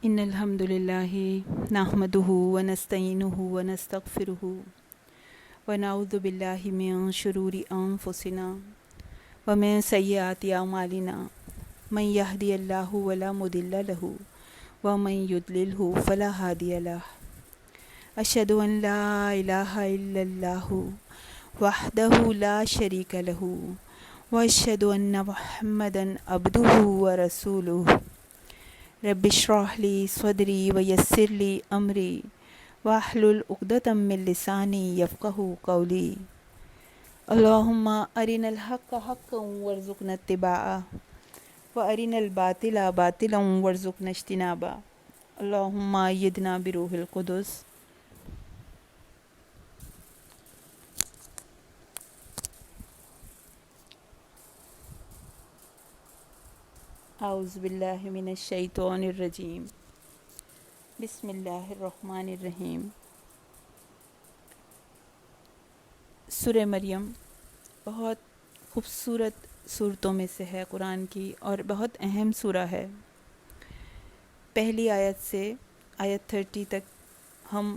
إن الحمد لله نحمده ونستعينه ونستغفره ونعوذ بالله من شرور أنفسنا ومن سيئات أعمالنا من يهدي الله ولا مضل له ومن يضلله فلا هادي له أشهد أن لا إله إلا الله وحده لا شريك له وأشهد أن محمدا عبده ورسوله رب اشرح لي صدري ويسر لي أمري واحلل عقدة من لساني يفقهوا قولي اللهم أرنا الحق حقا وارزقنا اتباعه وأرنا الباطل باطلا وارزقنا اجتنابه اللهم أيدنا بروح القدس. اعوذ باللہ من الشیطان الرجیم بسم اللہ الرحمن الرحیم. سورہ مریم بہت خوبصورت صورتوں میں سے ہے قرآن کی اور بہت اہم سورہ ہے. پہلی آیت سے آیت 30 تک ہم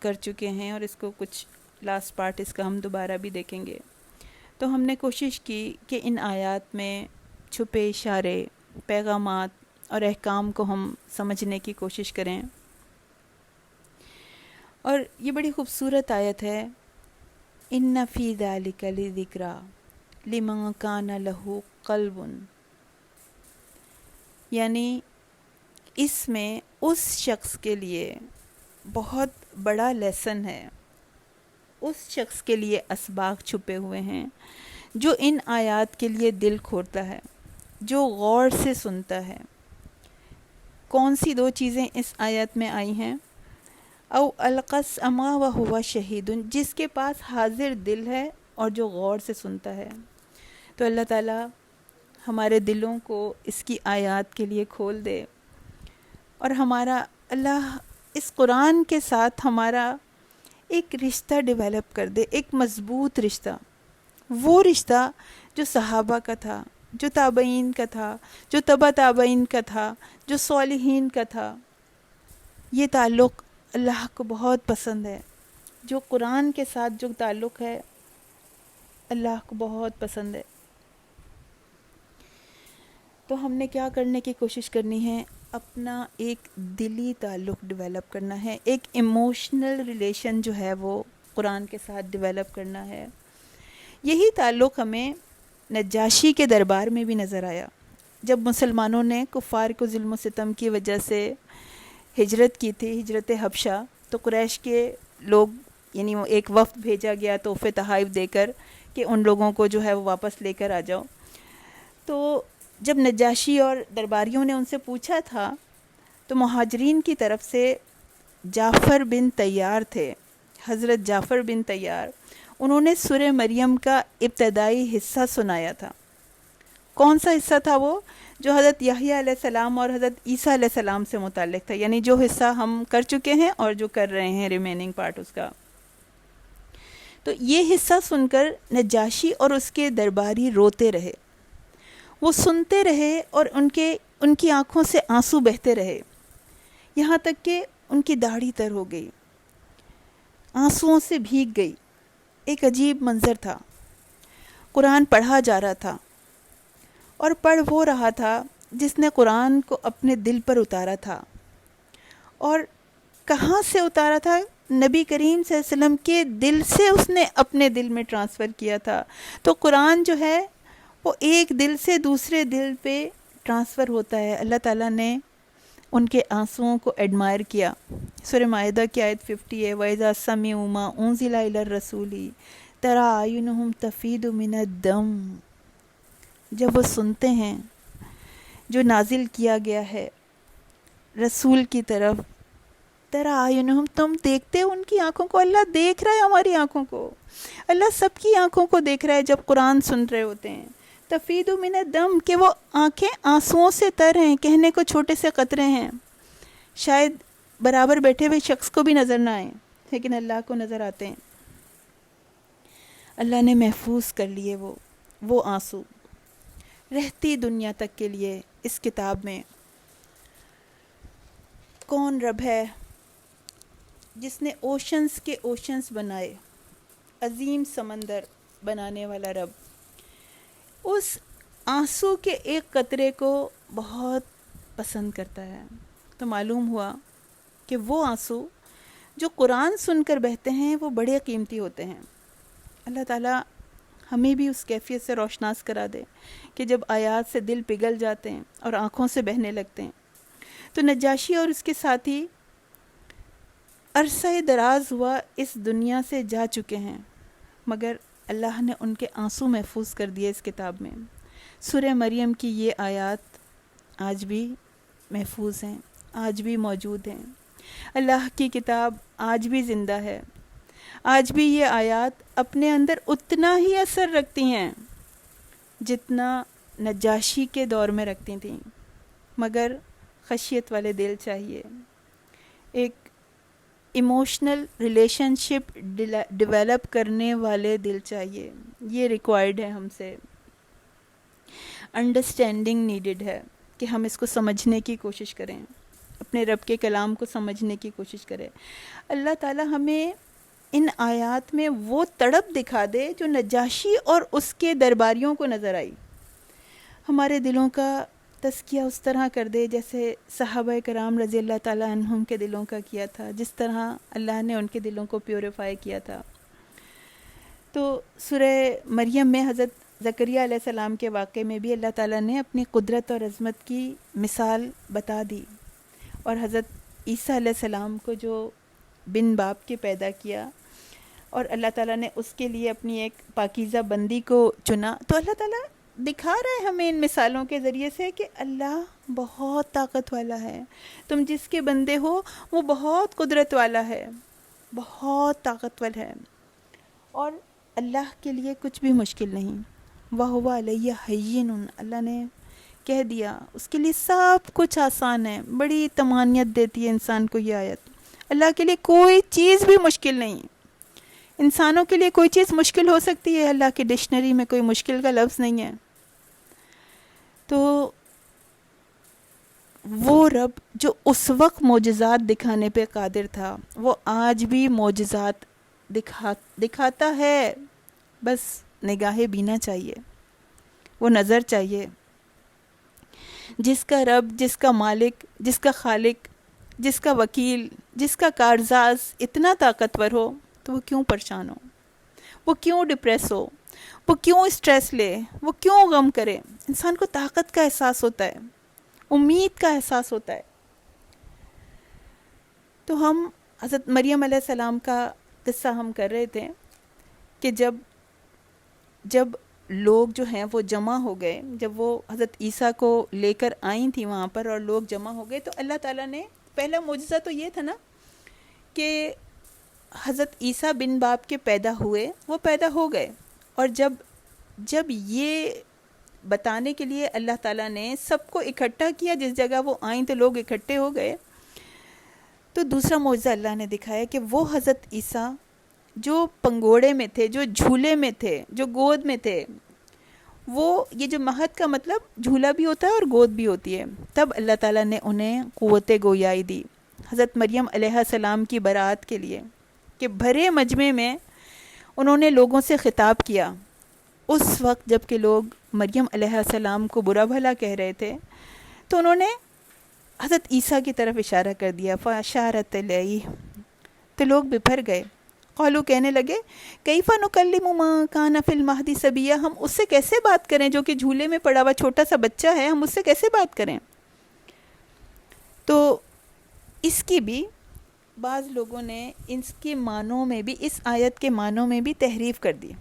کر چکے ہیں اور اس کو کچھ لاسٹ پارٹ اس کا ہم دوبارہ بھی دیکھیں گے. تو ہم نے کوشش کی کہ ان آیات میں چھپے اشارے، پیغامات اور احکام کو ہم سمجھنے کی کوشش کریں. اور یہ بڑی خوبصورت آیت ہے، ان فی ذلک لذکری لمن کان لہ قلب، یعنی اس میں اس شخص کے لیے بہت بڑا لیسن ہے، اس شخص کے لیے اسباق چھپے ہوئے ہیں جو ان آیات کے لیے دل کھولتا ہے، جو غور سے سنتا ہے. کون سی دو چیزیں اس آیت میں آئی ہیں؟ او القس اما و ہوا شہید، جس کے پاس حاضر دل ہے اور جو غور سے سنتا ہے. تو اللہ تعالیٰ ہمارے دلوں کو اس کی آیات کے لیے کھول دے اور ہمارا اللہ اس قرآن کے ساتھ ہمارا ایک رشتہ ڈیولپ کر دے، ایک مضبوط رشتہ، وہ رشتہ جو صحابہ کا تھا، جو تابعین کا تھا، جو تبع تابعین کا تھا، جو صالحین کا تھا. یہ تعلق اللہ کو بہت پسند ہے. جو قرآن کے ساتھ جو تعلق ہے اللہ کو بہت پسند ہے. تو ہم نے کیا کرنے کی کوشش کرنی ہے؟ اپنا ایک دلی تعلق ڈیولپ کرنا ہے، ایک ایموشنل ریلیشن جو ہے وہ قرآن کے ساتھ ڈیولپ کرنا ہے. یہی تعلق ہمیں نجاشی کے دربار میں بھی نظر آیا. جب مسلمانوں نے کفار کو ظلم و ستم کی وجہ سے ہجرت کی تھی، ہجرت حبشہ، تو قریش کے لوگ، یعنی وہ ایک وفد بھیجا گیا تحفے تحائف دے کر کہ ان لوگوں کو جو ہے وہ واپس لے کر آ جاؤ. تو جب نجاشی اور درباریوں نے ان سے پوچھا تھا تو مہاجرین کی طرف سے جعفر بن طیار تھے، حضرت جعفر بن طیار، انہوں نے سورہ مریم کا ابتدائی حصہ سنایا تھا. کون سا حصہ تھا وہ؟ جو حضرت یحییٰ علیہ السلام اور حضرت عیسیٰ علیہ السلام سے متعلق تھا، یعنی جو حصہ ہم کر چکے ہیں اور جو کر رہے ہیں ریمیننگ پارٹ اس کا. تو یہ حصہ سن کر نجاشی اور اس کے درباری روتے رہے، وہ سنتے رہے اور ان کی آنکھوں سے آنسو بہتے رہے، یہاں تک کہ ان کی داڑھی تر ہو گئی، آنسوؤں سے بھیگ گئی. ایک عجیب منظر تھا. قرآن پڑھا جا رہا تھا اور پڑھ وہ رہا تھا جس نے قرآن کو اپنے دل پر اتارا تھا. اور کہاں سے اتارا تھا؟ نبی کریم صلی اللہ علیہ وسلم کے دل سے اس نے اپنے دل میں ٹرانسفر کیا تھا. تو قرآن جو ہے وہ ایک دل سے دوسرے دل پہ ٹرانسفر ہوتا ہے. اللہ تعالیٰ نے ان کے آنسوؤں کو ایڈمائر کیا. سورہ مائدہ کی آیت 50 ہے، وَإِذَا سَمِعُوا مَا أُنزِلَ إِلَى الرَّسُولِ تَرَىٰ أَعْيُنَهُمْ تَفِيضُ مِنَ الدَّمْعِ، جب وہ سنتے ہیں جو نازل کیا گیا ہے رسول کی طرف، تَرَىٰ أَعْيُنَهُمْ، تم دیکھتے ہو ان کی آنکھوں کو. اللہ دیکھ رہا ہے ہماری آنکھوں کو، اللہ سب کی آنکھوں کو دیکھ رہا ہے جب قرآن سن رہے ہوتے ہیں. تفید من الدم، کہ وہ آنکھیں آنسوؤں سے تر ہیں، کہنے کو چھوٹے سے قطرے ہیں، شاید برابر بیٹھے ہوئے شخص کو بھی نظر نہ آئیں لیکن اللہ کو نظر آتے ہیں. اللہ نے محفوظ کر لیے وہ آنسو رہتی دنیا تک کے لیے اس کتاب میں. کون رب ہے جس نے اوشنز کے اوشنز بنائے، عظیم سمندر بنانے والا رب اس آنسو کے ایک قطرے کو بہت پسند کرتا ہے. تو معلوم ہوا کہ وہ آنسو جو قرآن سن کر بہتے ہیں وہ بڑے قیمتی ہوتے ہیں. اللہ تعالیٰ ہمیں بھی اس کیفیت سے روشناس کرا دے کہ جب آیات سے دل پگھل جاتے ہیں اور آنکھوں سے بہنے لگتے ہیں. تو نجاشی اور اس کے ساتھی عرصہ دراز ہوا اس دنیا سے جا چکے ہیں، مگر اللہ نے ان کے آنسو محفوظ کر دیے اس کتاب میں. سورہ مریم کی یہ آیات آج بھی محفوظ ہیں، آج بھی موجود ہیں. اللہ کی کتاب آج بھی زندہ ہے. آج بھی یہ آیات اپنے اندر اتنا ہی اثر رکھتی ہیں جتنا نجاشی کے دور میں رکھتی تھیں، مگر خشیت والے دل چاہیے، ایک ایموشنل ریلیشن شپ ڈیولپ کرنے والے دل چاہیے. یہ ریکوائرڈ ہے ہم سے. انڈرسٹینڈنگ نیڈڈ ہے کہ ہم اس کو سمجھنے کی کوشش کریں، اپنے رب کے کلام کو سمجھنے کی کوشش کریں. اللہ تعالی ہمیں ان آیات میں وہ تڑپ دکھا دے جو نجاشی اور اس کے درباریوں کو نظر آئی. ہمارے دلوں کا تزکیہ اس طرح کر دے جیسے صحابہ کرام رضی اللہ تعالیٰ عنہم کے دلوں کا کیا تھا، جس طرح اللہ نے ان کے دلوں کو پیوریفائی کیا تھا. تو سورہ مریم میں حضرت زکریا علیہ السلام کے واقعے میں بھی اللہ تعالیٰ نے اپنی قدرت اور عظمت کی مثال بتا دی، اور حضرت عیسیٰ علیہ السلام کو جو بن باپ کے پیدا کیا اور اللہ تعالیٰ نے اس کے لیے اپنی ایک پاکیزہ بندی کو چنا. تو اللہ تعالیٰ دکھا رہا ہے ہمیں ان مثالوں کے ذریعے سے کہ اللہ بہت طاقت والا ہے. تم جس کے بندے ہو وہ بہت قدرت والا ہے، بہت طاقتور ہے، اور اللہ کے لیے کچھ بھی مشکل نہیں. وَهُوَ عَلَيَّ هَيِّنٌ، اللہ نے کہہ دیا اس کے لیے سب کچھ آسان ہے. بڑی طمانیت دیتی ہے انسان کو یہ آیت. اللہ کے لیے کوئی چیز بھی مشکل نہیں. انسانوں کے لیے کوئی چیز مشکل ہو سکتی ہے، اللہ کی ڈکشنری میں کوئی مشکل کا لفظ نہیں ہے. تو وہ رب جو اس وقت معجزات دکھانے پہ قادر تھا وہ آج بھی معجزات دکھاتا ہے. بس نگاہ بینا چاہیے، وہ نظر چاہیے. جس کا رب، جس کا مالک، جس کا خالق، جس کا وکیل، جس کا کارساز اتنا طاقتور ہو تو وہ کیوں پریشان ہو، وہ کیوں ڈپریس ہو، وہ کیوں اسٹریس لے، وہ کیوں غم کرے. انسان کو طاقت کا احساس ہوتا ہے، امید کا احساس ہوتا ہے. تو ہم حضرت مریم علیہ السلام کا قصہ ہم کر رہے تھے کہ جب لوگ جو ہیں وہ جمع ہو گئے، جب وہ حضرت عیسیٰ کو لے کر آئی تھیں وہاں پر اور لوگ جمع ہو گئے، تو اللہ تعالیٰ نے پہلا معجزہ تو یہ تھا نا کہ حضرت عیسیٰ بن باپ کے پیدا ہوئے، وہ پیدا ہو گئے. اور جب یہ بتانے کے لیے اللہ تعالیٰ نے سب کو اکٹھا کیا، جس جگہ وہ آئیں تو لوگ اکٹھے ہو گئے. تو دوسرا معجزہ اللہ نے دکھایا کہ وہ حضرت عیسیٰ جو پنگوڑے میں تھے، جو جھولے میں تھے، جو گود میں تھے، وہ یہ جو مہد کا مطلب جھولا بھی ہوتا ہے اور گود بھی ہوتی ہے. تب اللہ تعالیٰ نے انہیں قوت گویائی دی حضرت مریم علیہ السلام کی برات کے لیے کہ بھرے مجمع میں انہوں نے لوگوں سے خطاب کیا. اس وقت جب کہ لوگ مریم علیہ السلام کو برا بھلا کہہ رہے تھے تو انہوں نے حضرت عیسیٰ کی طرف اشارہ کر دیا. فَأَشَارَتْ إِلَيْهِ، تو لوگ بپھر گئے. قالوا، کہنے لگے، کیف نکلم من کان فی المہد صبیا، ہم اس سے کیسے بات کریں جو کہ جھولے میں پڑا ہوا چھوٹا سا بچہ ہے، ہم اس سے کیسے بات کریں. تو اس کی بھی بعض لوگوں نے اس کے معنوں میں بھی، اس آیت کے معنوں میں بھی تحریف کر دی،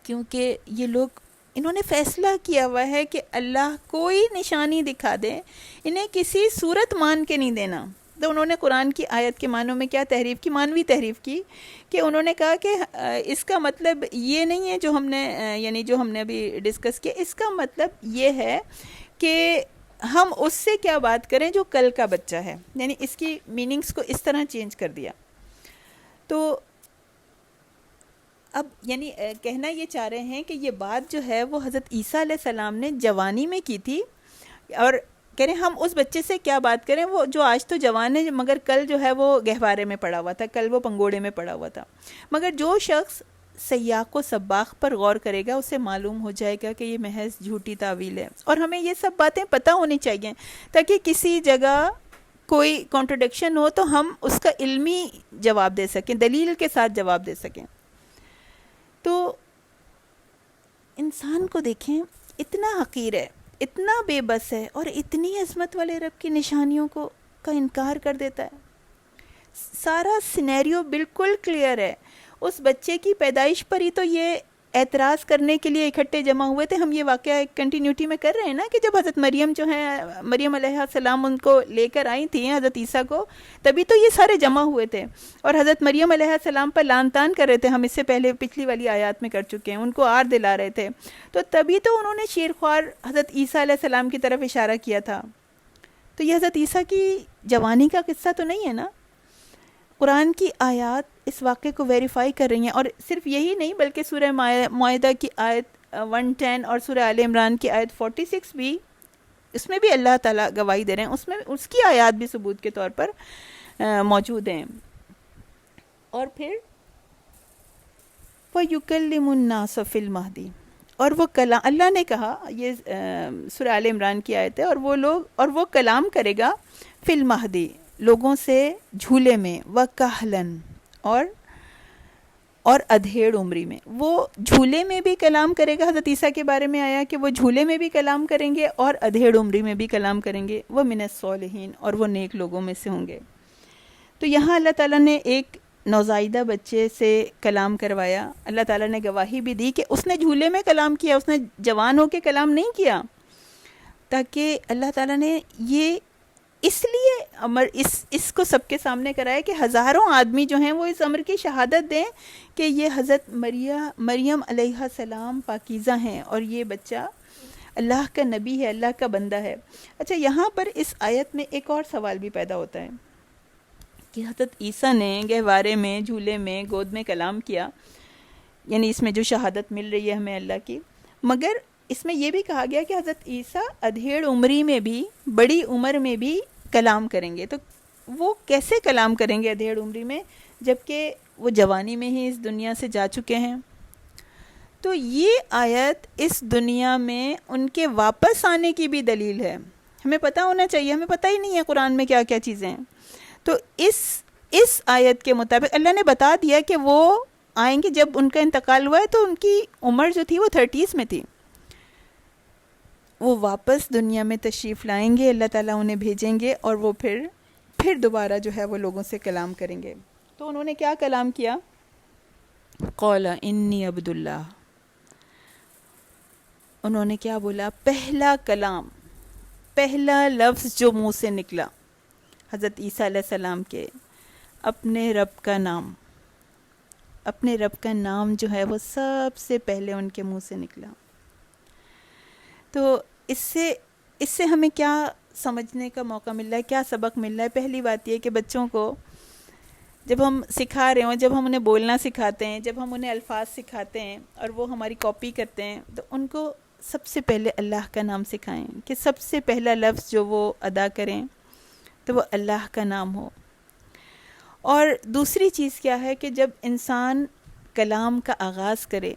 کیونکہ یہ لوگ انہوں نے فیصلہ کیا ہوا ہے کہ اللہ کوئی نشانی دکھا دے انہیں کسی صورت مان کے نہیں دینا. تو انہوں نے قرآن کی آیت کے معنوں میں کیا تحریف کی، معنوی تحریف کی، کہ انہوں نے کہا کہ اس کا مطلب یہ نہیں ہے جو ہم نے یعنی جو ہم نے ابھی ڈسکس کیا، اس کا مطلب یہ ہے کہ ہم اس سے کیا بات کریں جو کل کا بچہ ہے. یعنی اس کی میننگز کو اس طرح چینج کر دیا. تو اب یعنی کہنا یہ چاہ رہے ہیں کہ یہ بات جو ہے وہ حضرت عیسیٰ علیہ السلام نے جوانی میں کی تھی، اور کہہ رہے ہیں ہم اس بچے سے کیا بات کریں، وہ جو آج تو جوان ہے مگر کل جو ہے وہ گہوارے میں پڑا ہوا تھا، کل وہ پنگوڑے میں پڑا ہوا تھا. مگر جو شخص سیاق و سباق پر غور کرے گا اسے معلوم ہو جائے گا کہ یہ محض جھوٹی تعویل ہے. اور ہمیں یہ سب باتیں پتہ ہونی چاہیے تاکہ کسی جگہ کوئی کانٹرڈکشن ہو تو ہم اس کا علمی جواب دے سکیں، دلیل کے ساتھ جواب دے سکیں. تو انسان کو دیکھیں اتنا حقیر ہے، اتنا بے بس ہے، اور اتنی عظمت والے رب کی نشانیوں کا انکار کر دیتا ہے. سارا سینیریو بالکل کلیئر ہے. اس بچے کی پیدائش پر ہی تو یہ اعتراض کرنے کے لیے اکٹھے جمع ہوئے تھے. ہم یہ واقعہ ایک کنٹینیوٹی میں کر رہے ہیں نا کہ جب حضرت مریم جو ہیں، مریم علیہ السلام ان کو لے کر آئی تھیں حضرت عیسیٰ کو، تبھی تو یہ سارے جمع ہوئے تھے اور حضرت مریم علیہ السلام پر لعن طعن کر رہے تھے. ہم اس سے پہلے پچھلی والی آیات میں کر چکے ہیں، ان کو آر دلا رہے تھے. تو تبھی تو انہوں نے شیرخوار حضرت عیسیٰ علیہ السلام کی طرف اشارہ کیا تھا. تو یہ حضرت عیسیٰ کی جوانی کا قصہ تو نہیں ہے نا. قرآن کی آیات اس واقعے کو ویریفائی کر رہی ہیں. اور صرف یہی نہیں بلکہ سورہ مائدہ کی آیت 110 اور سورہ آل عمران کی آیت 46 بھی، اس میں بھی اللہ تعالیٰ گواہی دے رہے ہیں، اس میں اس کی آیات بھی ثبوت کے طور پر موجود ہیں. اور پھر وَيُكَلِّمُ النَّاسَ فِي الْمَهْدِ، اور وہ کلام اللہ نے کہا، یہ سورہ آل عمران کی آیت ہے، اور وہ کلام کرے گا فی المہدی، لوگوں سے جھولے میں، وَكَهْلًا، اور ادھیڑ عمری میں. وہ جھولے میں بھی کلام کرے گا. حضرت عیسیٰ کے بارے میں آیا کہ وہ جھولے میں بھی کلام کریں گے اور ادھیڑ عمری میں بھی کلام کریں گے. وہ من الصالحین، اور وہ نیک لوگوں میں سے ہوں گے. تو یہاں اللہ تعالیٰ نے ایک نوزائیدہ بچے سے کلام کروایا. اللہ تعالیٰ نے گواہی بھی دی کہ اس نے جھولے میں کلام کیا، اس نے جوان ہو کے کلام نہیں کیا. تاکہ اللہ تعالیٰ نے یہ اس لیے اس کو سب کے سامنے کرایا کہ ہزاروں آدمی جو ہیں وہ اس امر کی شہادت دیں کہ یہ حضرت مریم علیہ السلام پاکیزہ ہیں اور یہ بچہ اللہ کا نبی ہے، اللہ کا بندہ ہے. اچھا، یہاں پر اس آیت میں ایک اور سوال بھی پیدا ہوتا ہے کہ حضرت عیسیٰ نے گہوارے میں، جھولے میں، گود میں کلام کیا، یعنی اس میں جو شہادت مل رہی ہے ہمیں اللہ کی، مگر اس میں یہ بھی کہا گیا کہ حضرت عیسیٰ ادھیڑ عمری میں بھی، بڑی عمر میں بھی کلام کریں گے. تو وہ کیسے کلام کریں گے ادھیڑ عمری میں جبکہ وہ جوانی میں ہی اس دنیا سے جا چکے ہیں؟ تو یہ آیت اس دنیا میں ان کے واپس آنے کی بھی دلیل ہے. ہمیں پتہ ہونا چاہیے، ہمیں پتہ ہی نہیں ہے قرآن میں کیا کیا چیزیں ہیں. تو اس آیت کے مطابق اللہ نے بتا دیا کہ وہ آئیں گے. جب ان کا انتقال ہوا ہے تو ان کی عمر جو تھی وہ 30s میں تھی. وہ واپس دنیا میں تشریف لائیں گے، اللہ تعالیٰ انہیں بھیجیں گے اور وہ پھر دوبارہ جو ہے وہ لوگوں سے کلام کریں گے. تو انہوں نے کیا کلام کیا؟ قال انی عبد اللہ. انہوں نے کیا بولا؟ پہلا کلام، پہلا لفظ جو منہ سے نکلا حضرت عیسیٰ علیہ السلام کے، اپنے رب کا نام. اپنے رب کا نام جو ہے وہ سب سے پہلے ان کے منہ سے نکلا. تو اس سے ہمیں کیا سمجھنے کا موقع مل رہا ہے، کیا سبق مل رہا ہے؟ پہلی بات یہ کہ بچوں کو جب ہم سکھا رہے ہوں، جب ہم انہیں بولنا سکھاتے ہیں، جب ہم انہیں الفاظ سکھاتے ہیں اور وہ ہماری کاپی کرتے ہیں، تو ان کو سب سے پہلے اللہ کا نام سکھائیں کہ سب سے پہلا لفظ جو وہ ادا کریں تو وہ اللہ کا نام ہو. اور دوسری چیز کیا ہے کہ جب انسان کلام کا آغاز کرے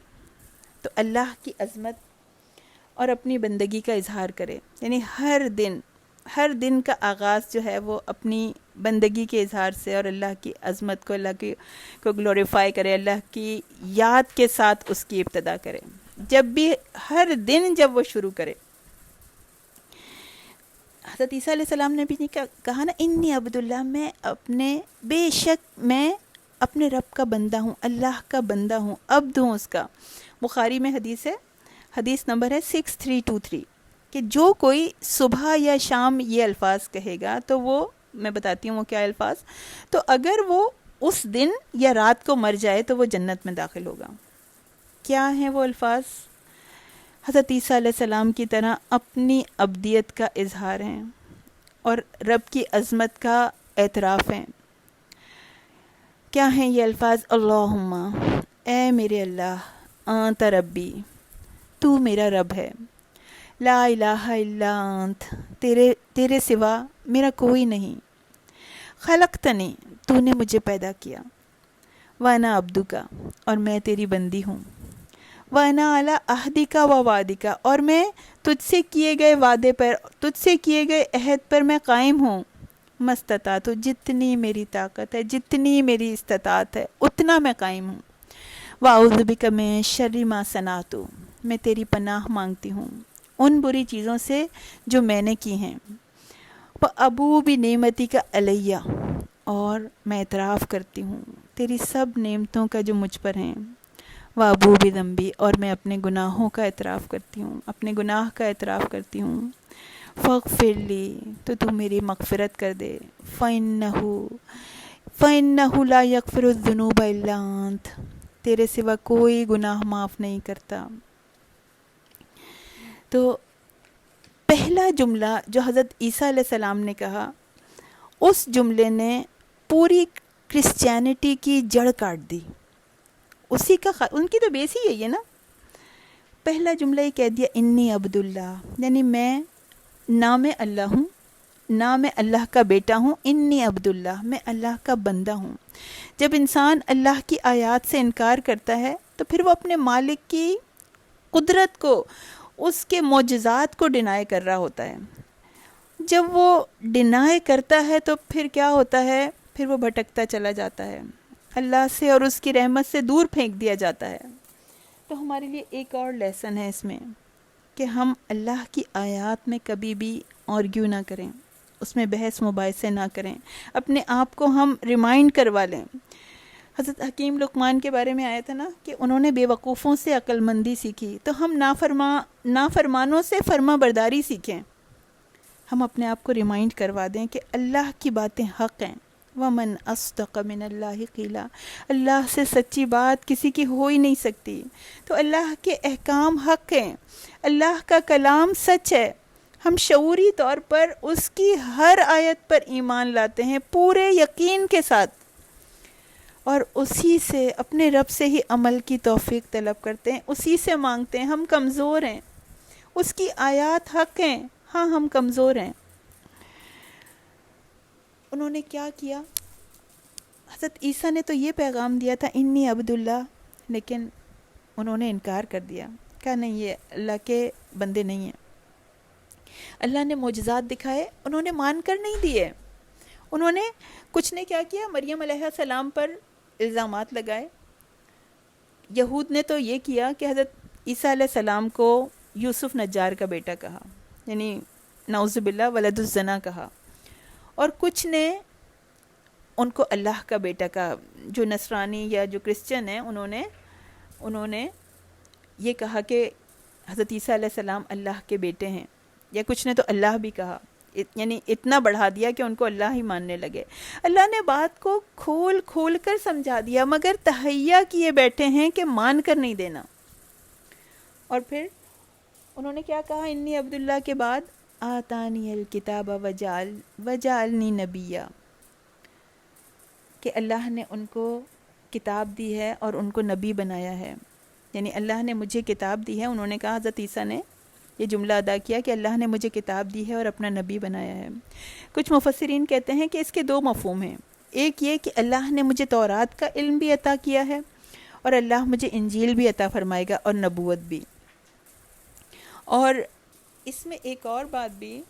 تو اللہ کی عظمت اور اپنی بندگی کا اظہار کرے. یعنی ہر دن کا آغاز جو ہے وہ اپنی بندگی کے اظہار سے اور اللہ کی عظمت کو، اللہ کو گلوریفائی کرے، اللہ کی یاد کے ساتھ اس کی ابتدا کرے. جب بھی ہر دن جب وہ شروع کرے. حضرت عیسیٰ علیہ السلام نے بھی کہا نا، انی عبد اللہ، بے شک میں اپنے رب کا بندہ ہوں، اللہ کا بندہ ہوں، عبد ہوں اس کا. بخاری میں حدیث ہے، حدیث نمبر ہے 6323 کہ جو کوئی صبح یا شام یہ الفاظ کہے گا تو وہ، میں بتاتی ہوں وہ کیا الفاظ، تو اگر وہ اس دن یا رات کو مر جائے تو وہ جنت میں داخل ہوگا. کیا ہیں وہ الفاظ؟ حضرت عیسیٰ علیہ السلام کی طرح اپنی عبدیت کا اظہار ہیں اور رب کی عظمت کا اعتراف ہیں. کیا ہیں یہ الفاظ؟ اللہم، اے میرے اللہ، انت ربی، تو میرا رب ہے. لا الہ الا انت، تیرے سوا میرا کوئی نہیں، خلقتنی، تو نے مجھے پیدا کیا، وانا عبدکا، اور میں تیری بندی ہوں، وانا علی عہدکا و وعدکا، اور میں تجھ سے کیے گئے وعدے پر، تجھ سے کیے گئے عہد پر میں قائم ہوں، مستطاعت، جتنی میری طاقت ہے، جتنی میری استطاعت ہے اتنا میں قائم ہوں، واعوذ بک من شر ما صنعت، میں تیری پناہ مانگتی ہوں ان بری چیزوں سے جو میں نے کی ہیں، وابو بنعمتک علیہ، اور میں اعتراف کرتی ہوں تیری سب نعمتوں کا جو مجھ پر ہیں، وابو بذنبی، اور میں اپنے گناہوں کا اعتراف کرتی ہوں، اپنے گناہ کا اعتراف کرتی ہوں، فاغفر لی، تو میری مغفرت کر دے، فإنہ لا یغفر الذنوب الا انت، تیرے سوا کوئی گناہ معاف نہیں کرتا۔ تو پہلا جملہ جو حضرت عیسیٰ علیہ السلام نے کہا، اس جملے نے پوری کرسچینٹی کی جڑ کاٹ دی، اسی کا ان کی تو بیس ہی یہی ہے نا۔ پہلا جملہ یہ کہہ دیا انی عبداللہ، یعنی میں نام اللہ ہوں، نہ میں اللہ کا بیٹا ہوں، انی عبداللہ، میں اللہ کا بندہ ہوں۔ جب انسان اللہ کی آیات سے انکار کرتا ہے تو پھر وہ اپنے مالک کی قدرت کو، اس کے معجزات کو ڈینائی کر رہا ہوتا ہے۔ جب وہ ڈینائی کرتا ہے تو پھر کیا ہوتا ہے، پھر وہ بھٹکتا چلا جاتا ہے، اللہ سے اور اس کی رحمت سے دور پھینک دیا جاتا ہے۔ تو ہمارے لیے ایک اور لیسن ہے اس میں کہ ہم اللہ کی آیات میں کبھی بھی آرگیو نہ کریں، اس میں بحث مباحثے نہ کریں، اپنے آپ کو ہم ریمائنڈ کروا لیں۔ حضرت حکیم لقمان کے بارے میں آیا تھا نا کہ انہوں نے بے وقوفوں سے عقل مندی سیکھی، تو ہم نافرمانوں سے فرما برداری سیکھیں۔ ہم اپنے آپ کو ریمائنڈ کروا دیں کہ اللہ کی باتیں حق ہیں، وَمَنْ أَصْدَقَ مِنَ اللَّهِ قِيلًا، اللہ سے سچی بات کسی کی ہو ہی نہیں سکتی۔ تو اللہ کے احکام حق ہیں، اللہ کا کلام سچ ہے، ہم شعوری طور پر اس کی ہر آیت پر ایمان لاتے ہیں پورے یقین کے ساتھ، اور اسی سے اپنے رب سے ہی عمل کی توفیق طلب کرتے ہیں، اسی سے مانگتے ہیں۔ ہم کمزور ہیں، اس کی آیات حق ہیں، ہاں ہم کمزور ہیں۔ انہوں نے کیا کیا؟ حضرت عیسیٰ نے تو یہ پیغام دیا تھا انی عبداللہ، لیکن انہوں نے انکار کر دیا، کہا نہیں یہ اللہ کے بندے نہیں ہیں۔ اللہ نے معجزات دکھائے، انہوں نے مان کر نہیں دیے۔ انہوں نے کچھ نے کیا کیا، مریم علیہ السلام پر الزامات لگائے۔ یہود نے تو یہ کیا کہ حضرت عیسیٰ علیہ السلام کو یوسف نجار کا بیٹا کہا، یعنی نعوذ باللہ ولد الزنا کہا، اور کچھ نے ان کو اللہ کا بیٹا کہا۔ جو نصرانی یا جو کرسچن ہیں انہوں نے یہ کہا کہ حضرت عیسیٰ علیہ السلام اللہ کے بیٹے ہیں، یا کچھ نے تو اللہ بھی کہا، یعنی اتنا بڑھا دیا کہ ان کو اللہ ہی ماننے لگے۔ اللہ نے بات کو کھول کھول کر سمجھا دیا، مگر تہیہ کیے بیٹھے ہیں کہ مان کر نہیں دینا۔ اور پھر انہوں نے کیا کہا انی عبداللہ کے بعد، آتانی الکتاب وجعلنی نبیا، کہ اللہ نے ان کو کتاب دی ہے اور ان کو نبی بنایا ہے، یعنی اللہ نے مجھے کتاب دی ہے۔ انہوں نے کہا، حضرت عیسیٰ نے یہ جملہ ادا کیا کہ اللہ نے مجھے کتاب دی ہے اور اپنا نبی بنایا ہے۔ کچھ مفسرین کہتے ہیں کہ اس کے دو مفہوم ہیں، ایک یہ کہ اللہ نے مجھے تورات کا علم بھی عطا کیا ہے، اور اللہ مجھے انجیل بھی عطا فرمائے گا اور نبوت بھی۔ اور اس میں ایک اور بات بھی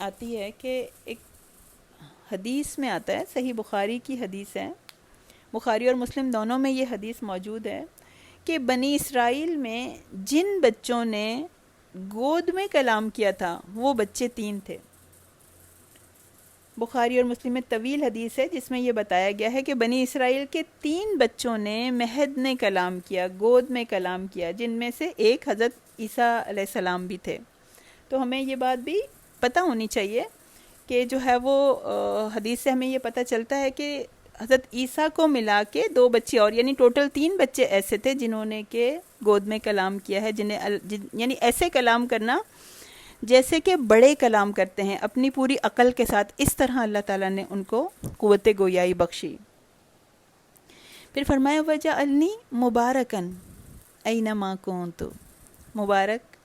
آتی ہے کہ ایک حدیث میں آتا ہے، صحیح بخاری کی حدیث ہے، بخاری اور مسلم دونوں میں یہ حدیث موجود ہے کہ بنی اسرائیل میں جن بچوں نے گود میں کلام کیا تھا وہ بچے 3 تھے۔ بخاری اور مسلم میں طویل حدیث ہے جس میں یہ بتایا گیا ہے کہ بنی اسرائیل کے 3 بچوں نے مہد نے کلام کیا، گود میں کلام کیا، جن میں سے ایک حضرت عیسیٰ علیہ السلام بھی تھے۔ تو ہمیں یہ بات بھی پتہ ہونی چاہیے کہ جو ہے وہ حدیث سے ہمیں یہ پتہ چلتا ہے کہ حضرت عیسیٰ کو ملا کے 2 بچے اور، یعنی ٹوٹل 3 بچے ایسے تھے جنہوں نے کہ گود میں کلام کیا ہے، یعنی ایسے کلام کرنا جیسے کہ بڑے کلام کرتے ہیں اپنی پوری عقل کے ساتھ، اس طرح اللہ تعالیٰ نے ان کو قوت گویائی بخشی۔ پھر فرمایا وجعلنی مبارکن اینما کنت، مبارک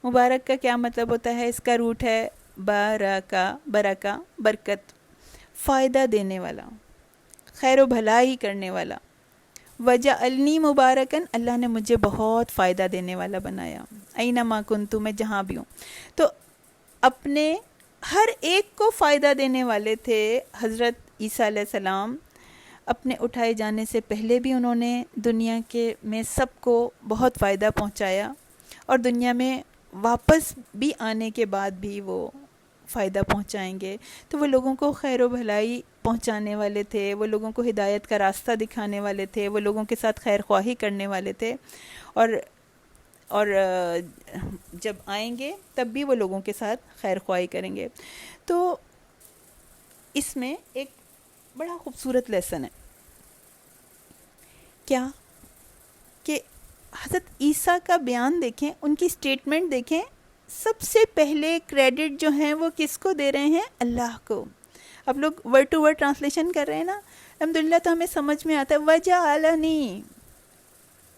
مبارک کا کیا مطلب ہوتا ہے؟ اس کا روٹ ہے برکہ، برکہ برکت، فائدہ دینے والا، خیر و بھلائی کرنے والا. وجعلنی مبارکن، اللہ نے مجھے بہت فائدہ دینے والا بنایا. اینما کنتو، میں جہاں بھی ہوں. تو اپنے ہر ایک کو فائدہ دینے والے تھے حضرت عیسیٰ علیہ السلام. اپنے اٹھائے جانے سے پہلے بھی انہوں نے دنیا کے میں سب کو بہت فائدہ پہنچایا، اور دنیا میں واپس بھی آنے کے بعد بھی وہ فائدہ پہنچائیں گے. تو وہ لوگوں کو خیر و بھلائی پہنچانے والے تھے، وہ لوگوں کو ہدایت کا راستہ دکھانے والے تھے، وہ لوگوں کے ساتھ خیر خواہی کرنے والے تھے، اور جب آئیں گے تب بھی وہ لوگوں کے ساتھ خیر خواہی کریں گے. تو اس میں ایک بڑا خوبصورت لیسن ہے. کیا کہ حضرت عیسیٰ کا بیان دیکھیں، ان کی سٹیٹمنٹ دیکھیں، سب سے پہلے کریڈٹ جو ہیں وہ کس کو دے رہے ہیں؟ اللہ کو. اب لوگ ورڈ ٹو ورڈ ٹرانسلیشن کر رہے ہیں نا، الحمدللہ تو ہمیں سمجھ میں آتا ہے. وجعلنی،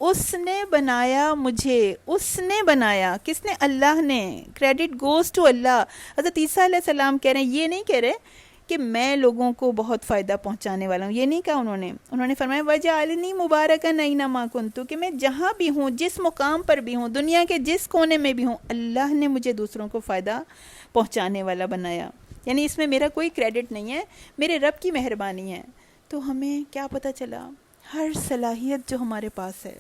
اس نے بنایا مجھے، اس نے بنایا. کس نے؟ اللہ نے. کریڈٹ گوز ٹو اللہ. حضرت عیسیٰ علیہ السلام کہہ رہے ہیں، یہ نہیں کہہ رہے کہ میں لوگوں کو بہت فائدہ پہنچانے والا ہوں، یہ نہیں کہا انہوں نے فرمایا وجعلنی مبارکن اینما کنت، کہ میں جہاں بھی ہوں، جس مقام پر بھی ہوں، دنیا کے جس کونے میں بھی ہوں، اللہ نے مجھے دوسروں کو فائدہ پہنچانے والا بنایا. یعنی اس میں میرا کوئی کریڈٹ نہیں ہے، میرے رب کی مہربانی ہے. تو ہمیں کیا پتہ چلا؟ ہر صلاحیت جو ہمارے پاس ہے،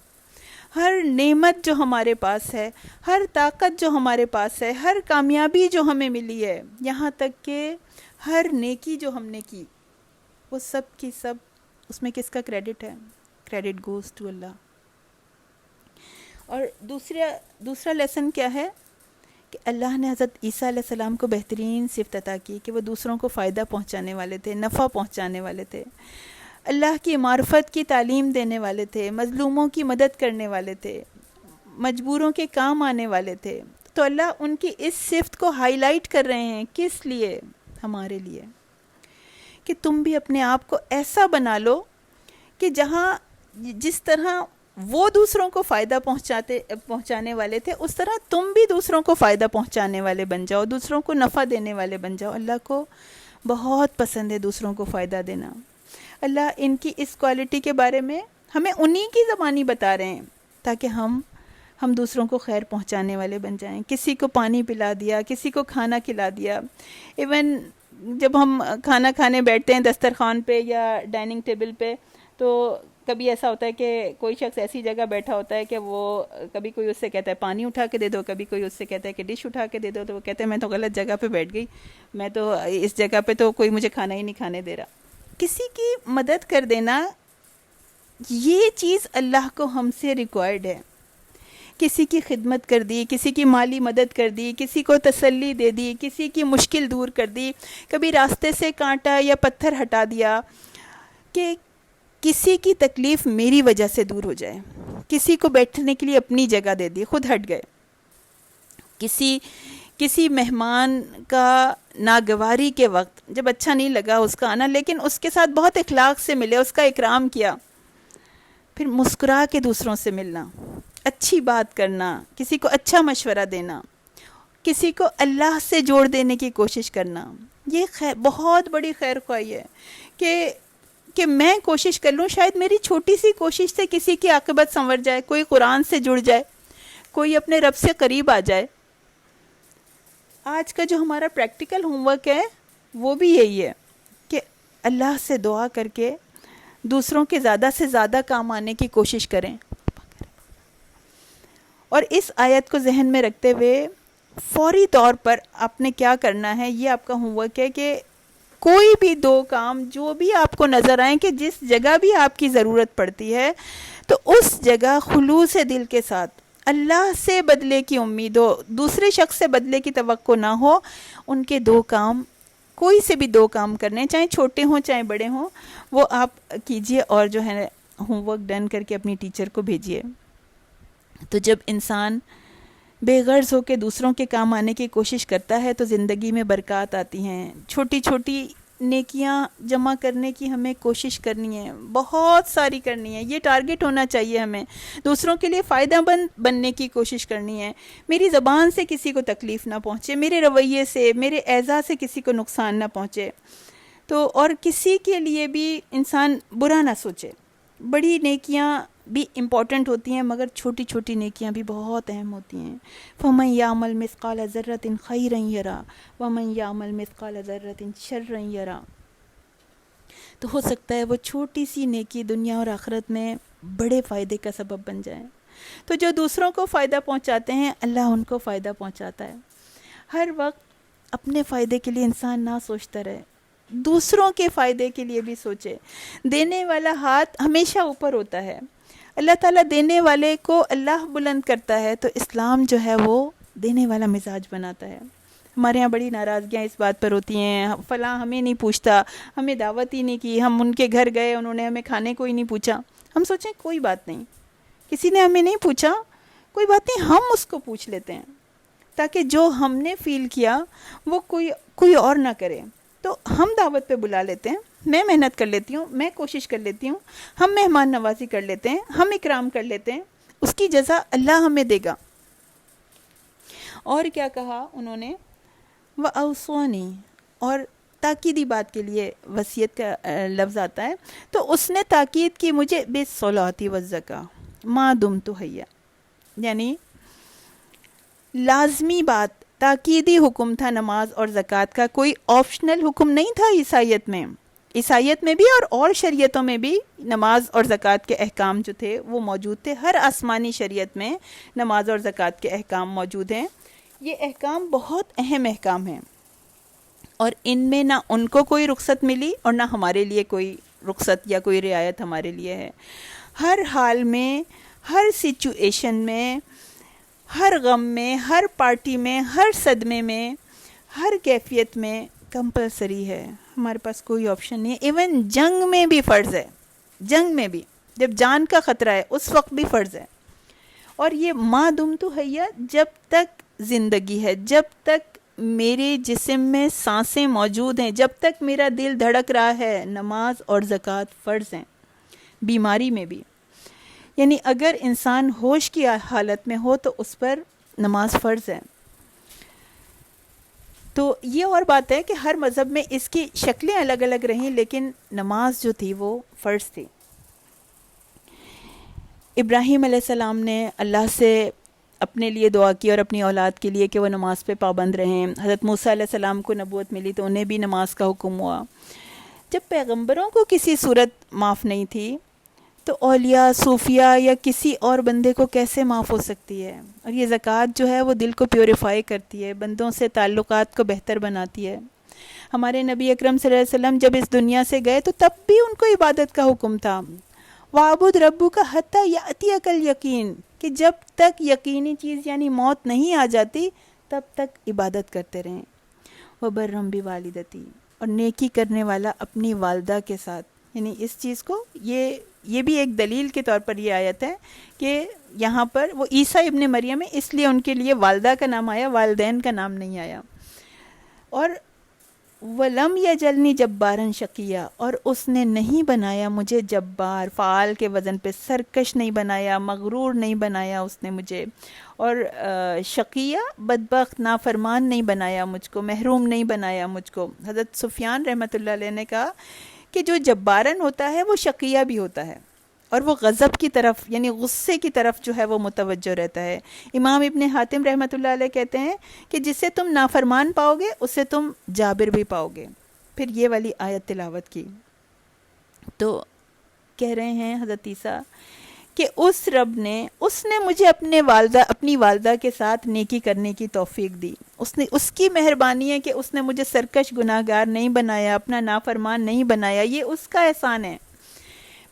ہر نعمت جو ہمارے پاس ہے، ہر طاقت جو ہمارے پاس ہے، ہر کامیابی جو ہمیں ملی ہے، یہاں تک کہ ہر نیکی جو ہم نے کی، وہ سب کی سب اس میں کس کا کریڈٹ ہے؟ کریڈٹ گوز ٹو اللہ. اور دوسرا لیسن کیا ہے؟ کہ اللہ نے حضرت عیسیٰ علیہ السلام کو بہترین صفت عطا کی کہ وہ دوسروں کو فائدہ پہنچانے والے تھے، نفع پہنچانے والے تھے، اللہ کی معرفت کی تعلیم دینے والے تھے، مظلوموں کی مدد کرنے والے تھے، مجبوروں کے کام آنے والے تھے. تو اللہ ان کی اس صفت کو ہائی لائٹ کر رہے ہیں. کس لیے؟ ہمارے لیے، کہ تم بھی اپنے آپ کو ایسا بنا لو کہ جس طرح وہ دوسروں کو فائدہ پہنچانے والے تھے، اس طرح تم بھی دوسروں کو فائدہ پہنچانے والے بن جاؤ، دوسروں کو نفع دینے والے بن جاؤ. اللہ کو بہت پسند ہے دوسروں کو فائدہ دینا. اللہ ان کی اس کوالٹی کے بارے میں ہمیں انہی کی زبانی بتا رہے ہیں تاکہ ہم دوسروں کو خیر پہنچانے والے بن جائیں. کسی کو پانی پلا دیا، کسی کو کھانا کھلا دیا. ایون جب ہم کھانا کھانے بیٹھتے ہیں دسترخوان پہ یا ڈائننگ ٹیبل پہ، تو کبھی ایسا ہوتا ہے کہ کوئی شخص ایسی جگہ بیٹھا ہوتا ہے کہ وہ کبھی کوئی اس سے کہتا ہے پانی اٹھا کے دے دو، کبھی کوئی اس سے کہتا ہے کہ ڈش اٹھا کے دے دو، تو وہ کہتے ہیں میں تو غلط جگہ پہ بیٹھ گئی، میں تو اس جگہ پہ تو کوئی مجھے کھانا ہی نہیں کھانے دے رہا. کسی کی مدد کر دینا، یہ چیز اللہ کو ہم سے ریکوائرڈ ہے. کسی کی خدمت کر دی، کسی کی مالی مدد کر دی، کسی کو تسلی دے دی، کسی کی مشکل دور کر دی، کبھی راستے سے کانٹا یا پتھر ہٹا دیا کہ کسی کی تکلیف میری وجہ سے دور ہو جائے. کسی کو بیٹھنے کے لیے اپنی جگہ دے دی، خود ہٹ گئے. کسی مہمان کا ناگواری کے وقت جب اچھا نہیں لگا اس کا آنا، لیکن اس کے ساتھ بہت اخلاق سے ملے، اس کا اکرام کیا. پھر مسکرا کے دوسروں سے ملنا، اچھی بات کرنا، کسی کو اچھا مشورہ دینا، کسی کو اللہ سے جوڑ دینے کی کوشش کرنا. یہ بہت بڑی خیر خواہی ہے کہ میں کوشش کر لوں، شاید میری چھوٹی سی کوشش سے کسی کی عاقبت سنور جائے، کوئی قرآن سے جڑ جائے، کوئی اپنے رب سے قریب آ جائے. آج کا جو ہمارا پریکٹیکل ہوم ورک ہے وہ بھی یہی ہے کہ اللہ سے دعا کر کے دوسروں کے زیادہ سے زیادہ کام آنے کی کوشش کریں. اور اس آیت کو ذہن میں رکھتے ہوئے فوری طور پر آپ نے کیا کرنا ہے، یہ آپ کا ہوم ورک ہے کہ کوئی بھی دو کام جو بھی آپ کو نظر آئیں کہ جس جگہ بھی آپ کی ضرورت پڑتی ہے، تو اس جگہ خلوص دل کے ساتھ اللہ سے بدلے کی امید ہو، دوسرے شخص سے بدلے کی توقع نہ ہو، ان کے دو کام، کوئی سے بھی دو کام کرنے، چاہے چھوٹے ہوں چاہے بڑے ہوں، وہ آپ کیجئے اور جو ہے ہوم ورک ڈن کر کے اپنی ٹیچر کو بھیجئے. تو جب انسان بے غرض ہو کے دوسروں کے کام آنے کی کوشش کرتا ہے تو زندگی میں برکات آتی ہیں. چھوٹی چھوٹی نیکیاں جمع کرنے کی ہمیں کوشش کرنی ہے، بہت ساری کرنی ہے. یہ ٹارگٹ ہونا چاہیے ہمیں. دوسروں کے لیے فائدہ مند بننے کی کوشش کرنی ہے. میری زبان سے کسی کو تکلیف نہ پہنچے، میرے رویے سے، میرے اعضاء سے کسی کو نقصان نہ پہنچے. تو اور کسی کے لیے بھی انسان برا نہ سوچے. بڑی نیکیاں بھی امپورٹنٹ ہوتی ہیں، مگر چھوٹی چھوٹی نیکیاں بھی بہت اہم ہوتی ہیں. فَمَن يَعْمَلْ مِثْقَالَ ذَرَّةٍ خَيْرًا يَرَهُ وَمَن يَعْمَلْ مِثْقَالَ ذَرَّةٍ شَرًّا يَرَهُ. تو ہو سکتا ہے وہ چھوٹی سی نیکی دنیا اور آخرت میں بڑے فائدے کا سبب بن جائے. تو جو دوسروں کو فائدہ پہنچاتے ہیں اللہ ان کو فائدہ پہنچاتا ہے. ہر وقت اپنے فائدے کے لیے انسان نہ سوچتا رہے، دوسروں کے فائدے کے لیے بھی سوچے. دینے والا ہاتھ ہمیشہ اوپر ہوتا ہے. اللہ تعالیٰ دینے والے کو اللہ بلند کرتا ہے. تو اسلام جو ہے وہ دینے والا مزاج بناتا ہے. ہمارے یہاں بڑی ناراضگیاں اس بات پر ہوتی ہیں، فلاں ہمیں نہیں پوچھتا، ہمیں دعوت ہی نہیں کی، ہم ان کے گھر گئے انہوں نے ہمیں کھانے کو ہی نہیں پوچھا. ہم سوچیں کوئی بات نہیں، کسی نے ہمیں نہیں پوچھا، کوئی بات نہیں، ہم اس کو پوچھ لیتے ہیں تاکہ جو ہم نے فیل کیا وہ کوئی اور نہ کرے. تو ہم دعوت پہ بلا لیتے ہیں، میں محنت کر لیتی ہوں، میں کوشش کر لیتی ہوں، ہم مہمان نوازی کر لیتے ہیں، ہم اکرام کر لیتے ہیں، اس کی جزا اللہ ہمیں دے گا. اور کیا کہا انہوں نے، وَأَوْصَانِي، اور تاکیدی بات کے لیے وصیت کا لفظ آتا ہے. تو اس نے تاکید کی مجھے بِالصَّلَاةِ وَالزَّکَاةِ مَا دُمْتُ حَیًّا، یعنی لازمی بات، تاکیدی حکم تھا نماز اور زکوٰۃ کا، کوئی آپشنل حکم نہیں تھا. عیسائیت میں بھی اور شریعتوں میں بھی نماز اور زکوٰۃ کے احکام جو تھے وہ موجود تھے. ہر آسمانی شریعت میں نماز اور زکوٰۃ کے احکام موجود ہیں. یہ احکام بہت اہم احکام ہیں، اور ان میں نہ ان کو کوئی رخصت ملی اور نہ ہمارے لیے کوئی رخصت یا کوئی رعایت ہمارے لیے ہے. ہر حال میں، ہر سچویشن میں، ہر غم میں، ہر پارٹی میں، ہر صدمے میں، ہر کیفیت میں کمپلسری ہے. ہمارے پاس کوئی آپشن نہیں ہے. ایون جنگ میں بھی فرض ہے، جنگ میں بھی جب جان کا خطرہ ہے اس وقت بھی فرض ہے. اور یہ ما دمتو حیا، جب تک زندگی ہے، جب تک میرے جسم میں سانسیں موجود ہیں، جب تک میرا دل دھڑک رہا ہے، نماز اور زکوٰۃ فرض ہیں. بیماری میں بھی، یعنی اگر انسان ہوش کی حالت میں ہو تو اس پر نماز فرض ہے. تو یہ اور بات ہے کہ ہر مذہب میں اس کی شکلیں الگ الگ رہیں، لیکن نماز جو تھی وہ فرض تھی. ابراہیم علیہ السلام نے اللہ سے اپنے لیے دعا کی اور اپنی اولاد کے لیے کہ وہ نماز پہ پابند رہیں. حضرت موسیٰ علیہ السلام کو نبوت ملی تو انہیں بھی نماز کا حکم ہوا. جب پیغمبروں کو کسی صورت معاف نہیں تھی تو اولیاء، صوفیاء یا کسی اور بندے کو کیسے معاف ہو سکتی ہے؟ اور یہ زکوٰۃ جو ہے وہ دل کو پیوریفائی کرتی ہے، بندوں سے تعلقات کو بہتر بناتی ہے. ہمارے نبی اکرم صلی اللہ علیہ وسلم جب اس دنیا سے گئے تو تب بھی ان کو عبادت کا حکم تھا. وَاعْبُدْ رَبُّكَ حَتَّى يَأْتِيَكَ الْيَقِينُ، کہ جب تک یقینی چیز یعنی موت نہیں آ جاتی تب تک عبادت کرتے رہیں. وَبَرًّا بِوَالِدَتِي، اور نیکی کرنے والا اپنی والدہ کے ساتھ. یعنی اس چیز کو یہ بھی ایک دلیل کے طور پر یہ آیت ہے کہ یہاں پر وہ عیسیٰ ابن مریم ہے، اس لیے ان کے لیے والدہ کا نام آیا، والدین کا نام نہیں آیا. اور وَلَمْ يَجْعَلْنِي جَبَّارًا شَقِيًّا، اور اس نے نہیں بنایا مجھے جبار، فعال کے وزن پہ، سرکش نہیں بنایا، مغرور نہیں بنایا اس نے مجھے. اور شقیہ، بدبخت، نافرمان نہیں بنایا مجھ کو، محروم نہیں بنایا مجھ کو. حضرت سفیان رحمۃ اللہ علیہ نے کہا کہ جو جبارن ہوتا ہے وہ شقیہ بھی ہوتا ہے، اور وہ غضب کی طرف یعنی غصے کی طرف جو ہے وہ متوجہ رہتا ہے. امام ابن حاتم رحمۃ اللہ علیہ کہتے ہیں کہ جسے تم نافرمان پاؤ گے اسے تم جابر بھی پاؤ گے. پھر یہ والی آیت تلاوت کی تو کہہ رہے ہیں حضرت عیسیٰ کہ اس رب نے مجھے اپنی والدہ کے ساتھ نیکی کرنے کی توفیق دی. اس کی مہربانی ہے کہ اس نے مجھے سرکش گناہ گار نہیں بنایا، اپنا نافرمان نہیں بنایا، یہ اس کا احسان ہے.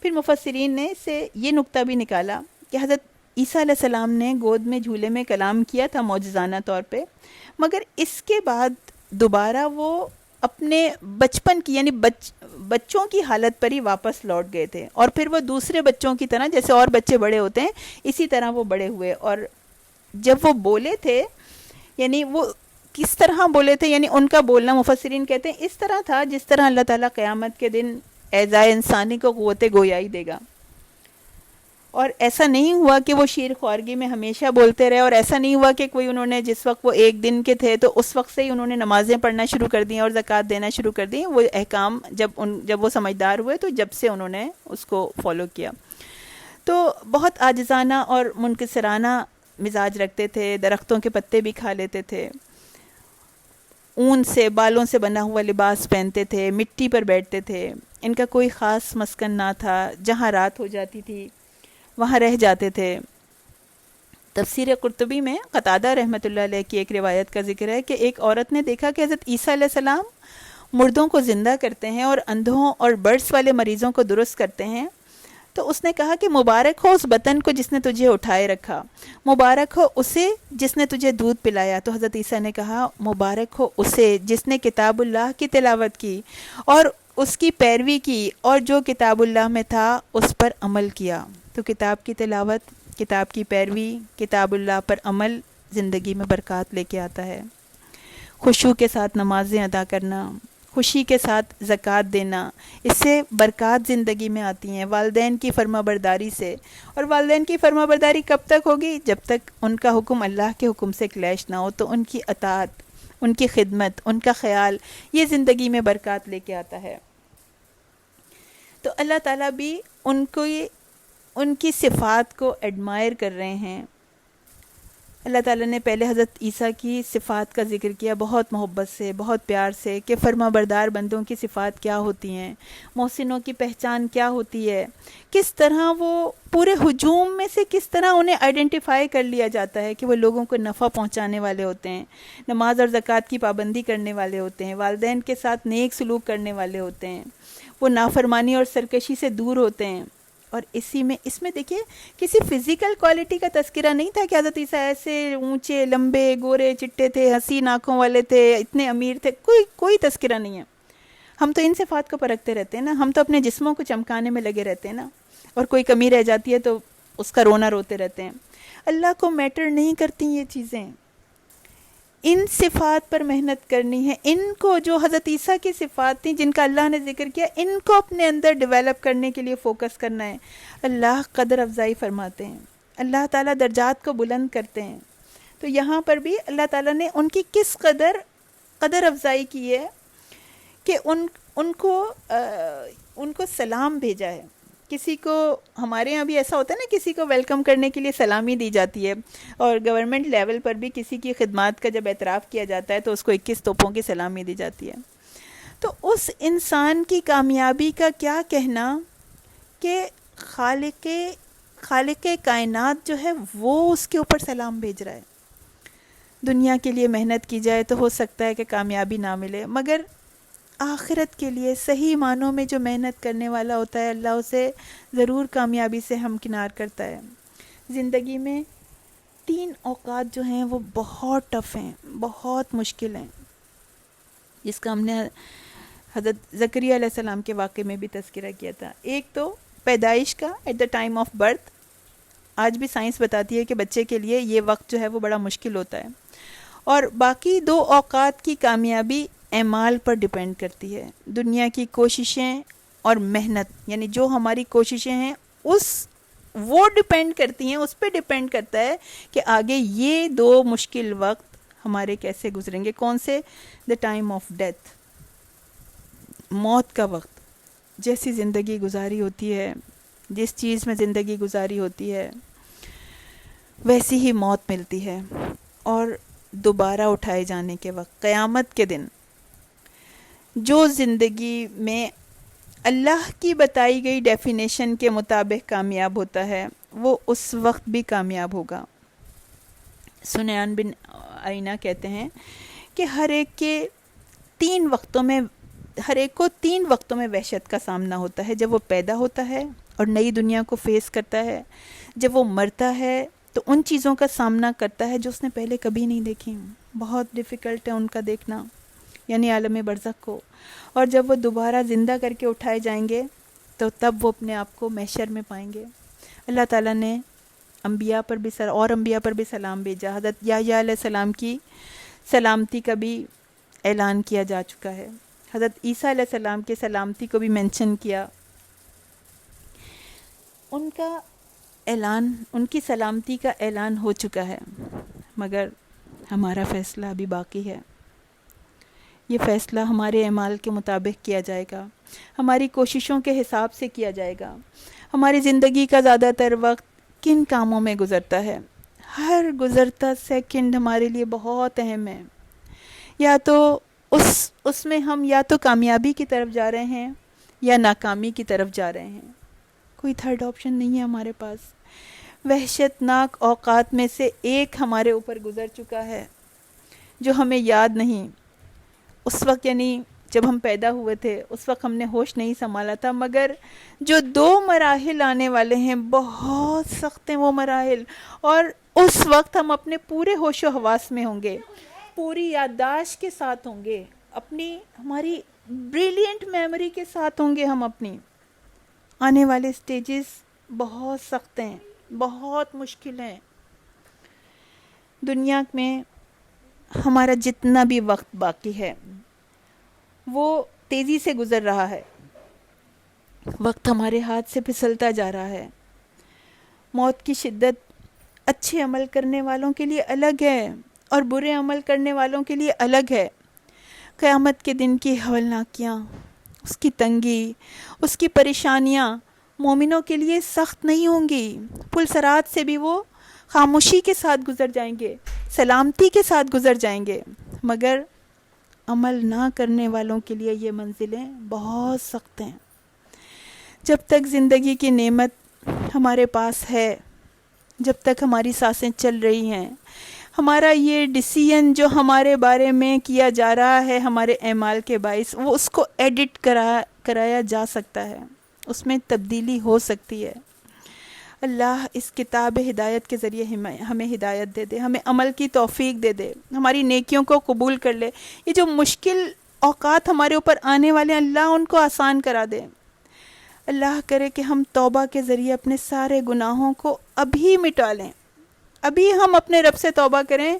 پھر مفسرین نے اس سے یہ نقطہ بھی نکالا کہ حضرت عیسیٰ علیہ السلام نے گود میں جھولے میں کلام کیا تھا معجزانہ طور پہ، مگر اس کے بعد دوبارہ وہ اپنے بچپن کی یعنی بچوں کی حالت پر ہی واپس لوٹ گئے تھے. اور پھر وہ دوسرے بچوں کی طرح، جیسے اور بچے بڑے ہوتے ہیں اسی طرح وہ بڑے ہوئے. اور جب وہ بولے تھے یعنی وہ کس طرح بولے تھے، یعنی ان کا بولنا مفسرین کہتے ہیں اس طرح تھا جس طرح اللہ تعالیٰ قیامت کے دن اعضائے انسانی کو قوت گویائی دے گا. اور ایسا نہیں ہوا کہ وہ شیر خوارگی میں ہمیشہ بولتے رہے، اور ایسا نہیں ہوا کہ کوئی انہوں نے جس وقت وہ 1 دن کے تھے تو اس وقت سے ہی انہوں نے نمازیں پڑھنا شروع کر دیں اور زکوٰۃ دینا شروع کر دیں. وہ احکام جب وہ سمجھدار ہوئے تو جب سے انہوں نے اس کو فالو کیا. تو بہت عاجزانہ اور منکسرانہ مزاج رکھتے تھے، درختوں کے پتے بھی کھا لیتے تھے، اون سے بالوں سے بنا ہوا لباس پہنتے تھے، مٹی پر بیٹھتے تھے. ان کا کوئی خاص مسکن نہ تھا، جہاں رات ہو جاتی تھی وہاں رہ جاتے تھے. تفسیر قرطبی میں قتادہ رحمۃ اللہ علیہ کی ایک روایت کا ذکر ہے کہ ایک عورت نے دیکھا کہ حضرت عیسیٰ علیہ السلام مردوں کو زندہ کرتے ہیں اور اندھوں اور برس والے مریضوں کو درست کرتے ہیں. تو اس نے کہا کہ مبارک ہو اس بطن کو جس نے تجھے اٹھائے رکھا، مبارک ہو اسے جس نے تجھے دودھ پلایا. تو حضرت عیسیٰ نے کہا مبارک ہو اسے جس نے کتاب اللہ کی تلاوت کی اور اس کی پیروی کی اور جو کتاب اللہ میں تھا اس پر عمل کیا. تو کتاب کی تلاوت، کتاب کی پیروی، کتاب اللہ پر عمل زندگی میں برکات لے کے آتا ہے. خشوع کے ساتھ نمازیں ادا کرنا، خوشی کے ساتھ زکوٰۃ دینا، اس سے برکات زندگی میں آتی ہیں والدین کی فرما برداری سے. اور والدین کی فرما برداری کب تک ہوگی؟ جب تک ان کا حکم اللہ کے حکم سے کلیش نہ ہو. تو ان کی اطاعت، ان کی خدمت، ان کا خیال، یہ زندگی میں برکات لے کے آتا ہے. تو اللہ تعالیٰ بھی ان کی صفات کو ایڈمائر کر رہے ہیں. اللہ تعالیٰ نے پہلے حضرت عیسیٰ کی صفات کا ذکر کیا بہت محبت سے، بہت پیار سے، کہ فرما بردار بندوں کی صفات کیا ہوتی ہیں، محسنوں کی پہچان کیا ہوتی ہے، کس طرح وہ پورے ہجوم میں سے کس طرح انہیں آئیڈینٹیفائی کر لیا جاتا ہے کہ وہ لوگوں کو نفع پہنچانے والے ہوتے ہیں، نماز اور زکوٰۃ کی پابندی کرنے والے ہوتے ہیں، والدین کے ساتھ نیک سلوک کرنے والے ہوتے ہیں، وہ نافرمانی اور سرکشی سے دور ہوتے ہیں. اور اس میں دیکھیے کسی فزیکل کوالٹی کا تذکرہ نہیں تھا کہ حضرت عیسیٰ ایسے اونچے لمبے گورے چٹے تھے، حسین آنکھوں والے تھے، اتنے امیر تھے، کوئی تذکرہ نہیں ہے. ہم تو ان صفات کو پرکھتے رہتے ہیں نا، ہم تو اپنے جسموں کو چمکانے میں لگے رہتے ہیں نا، اور کوئی کمی رہ جاتی ہے تو اس کا رونا روتے رہتے ہیں. اللہ کو میٹر نہیں کرتی یہ چیزیں. ان صفات پر محنت کرنی ہے، ان کو جو حضرت عیسیٰ کی صفات تھیں جن کا اللہ نے ذکر کیا، ان کو اپنے اندر ڈیولپ کرنے کے لیے فوکس کرنا ہے. اللہ قدر افزائی فرماتے ہیں، اللہ تعالیٰ درجات کو بلند کرتے ہیں. تو یہاں پر بھی اللہ تعالیٰ نے ان کی کس قدر افزائی کی ہے کہ ان کو سلام بھیجا ہے. کسی کو، ہمارے یہاں بھی ایسا ہوتا ہے نا، کسی کو ویلکم کرنے کے لیے سلامی دی جاتی ہے، اور گورنمنٹ لیول پر بھی کسی کی خدمات کا جب اعتراف کیا جاتا ہے تو اس کو 21 توپوں کی سلامی دی جاتی ہے. تو اس انسان کی کامیابی کا کیا کہنا کہ خالق کائنات جو ہے وہ اس کے اوپر سلام بھیج رہا ہے. دنیا کے لیے محنت کی جائے تو ہو سکتا ہے کہ کامیابی نہ ملے، مگر آخرت کے لیے صحیح معنوں میں جو محنت کرنے والا ہوتا ہے اللہ اسے ضرور کامیابی سے ہمکنار کرتا ہے. زندگی میں 3 اوقات جو ہیں وہ بہت ٹف ہیں، بہت مشکل ہیں، جس کا ہم نے حضرت زکریا علیہ السلام کے واقعے میں بھی تذکرہ کیا تھا. ایک تو پیدائش کا، at the time of birth. آج بھی سائنس بتاتی ہے کہ بچے کے لیے یہ وقت جو ہے وہ بڑا مشکل ہوتا ہے. اور باقی 2 اوقات کی کامیابی اعمال پر ڈیپینڈ کرتی ہے. دنیا کی کوششیں اور محنت، یعنی جو ہماری کوششیں ہیں وہ ڈیپینڈ کرتی ہیں، اس پہ ڈیپینڈ کرتا ہے کہ آگے یہ 2 مشکل وقت ہمارے کیسے گزریں گے. کون سے؟ دا ٹائم آف ڈیتھ، موت کا وقت. جیسی زندگی گزاری ہوتی ہے، جس چیز میں زندگی گزاری ہوتی ہے ویسی ہی موت ملتی ہے. اور دوبارہ اٹھائے جانے کے وقت، قیامت کے دن، جو زندگی میں اللہ کی بتائی گئی ڈیفینیشن کے مطابق کامیاب ہوتا ہے وہ اس وقت بھی کامیاب ہوگا. سنیان بن عینہ کہتے ہیں کہ ہر ایک کو 3 وقتوں میں وحشت کا سامنا ہوتا ہے. جب وہ پیدا ہوتا ہے اور نئی دنیا کو فیس کرتا ہے، جب وہ مرتا ہے تو ان چیزوں کا سامنا کرتا ہے جو اس نے پہلے کبھی نہیں دیکھی. بہت ڈیفیکلٹ ہے ان کا دیکھنا، یعنی عالم برزخ کو. اور جب وہ دوبارہ زندہ کر کے اٹھائے جائیں گے تو تب وہ اپنے آپ کو محشر میں پائیں گے. اللہ تعالیٰ نے انبیاء پر بھی سلام بھیجا. حضرت یحییٰ علیہ السلام کی سلامتی کا بھی اعلان کیا جا چکا ہے. حضرت عیسیٰ علیہ السلام کے سلامتی کو بھی مینشن کیا. ان کا اعلان، ان کی سلامتی کا اعلان ہو چکا ہے، مگر ہمارا فیصلہ ابھی باقی ہے. یہ فیصلہ ہمارے اعمال کے مطابق کیا جائے گا، ہماری کوششوں کے حساب سے کیا جائے گا. ہماری زندگی کا زیادہ تر وقت کن کاموں میں گزرتا ہے؟ ہر گزرتا سیکنڈ ہمارے لیے بہت اہم ہے. یا تو اس میں ہم یا تو کامیابی کی طرف جا رہے ہیں یا ناکامی کی طرف جا رہے ہیں. کوئی تھرڈ آپشن نہیں ہے ہمارے پاس. وحشت ناک اوقات میں سے ایک ہمارے اوپر گزر چکا ہے جو ہمیں یاد نہیں. اس وقت یعنی جب ہم پیدا ہوئے تھے اس وقت ہم نے ہوش نہیں سنبھالا تھا، مگر جو 2 مراحل آنے والے ہیں بہت سخت ہیں وہ مراحل، اور اس وقت ہم اپنے پورے ہوش و حواس میں ہوں گے، پوری یادداشت کے ساتھ ہوں گے، ہماری بریلینٹ میموری کے ساتھ ہوں گے. ہم اپنی آنے والے سٹیجز بہت سخت ہیں، بہت مشکل ہیں. دنیا میں ہمارا جتنا بھی وقت باقی ہے وہ تیزی سے گزر رہا ہے. وقت ہمارے ہاتھ سے پھسلتا جا رہا ہے. موت کی شدت اچھے عمل کرنے والوں کے لیے الگ ہے اور برے عمل کرنے والوں کے لیے الگ ہے. قیامت کے دن کی ہولناکیاں، اس کی تنگی، اس کی پریشانیاں مومنوں کے لیے سخت نہیں ہوں گی. پل صراط سے بھی وہ خاموشی کے ساتھ گزر جائیں گے، سلامتی کے ساتھ گزر جائیں گے، مگر عمل نہ کرنے والوں کے لیے یہ منزلیں بہت سخت ہیں. جب تک زندگی کی نعمت ہمارے پاس ہے، جب تک ہماری سانسیں چل رہی ہیں، ہمارا یہ ڈیسیژن جو ہمارے بارے میں کیا جا رہا ہے ہمارے اعمال کے باعث، وہ اس کو ایڈٹ کرایا جا سکتا ہے، اس میں تبدیلی ہو سکتی ہے. اللہ اس کتاب ہدایت کے ذریعے ہمیں ہدایت دے دے، ہمیں عمل کی توفیق دے دے، ہماری نیکیوں کو قبول کر لے. یہ جو مشکل اوقات ہمارے اوپر آنے والے ہیں اللہ ان کو آسان کرا دے. اللہ کرے کہ ہم توبہ کے ذریعے اپنے سارے گناہوں کو ابھی مٹا لیں. ابھی ہم اپنے رب سے توبہ کریں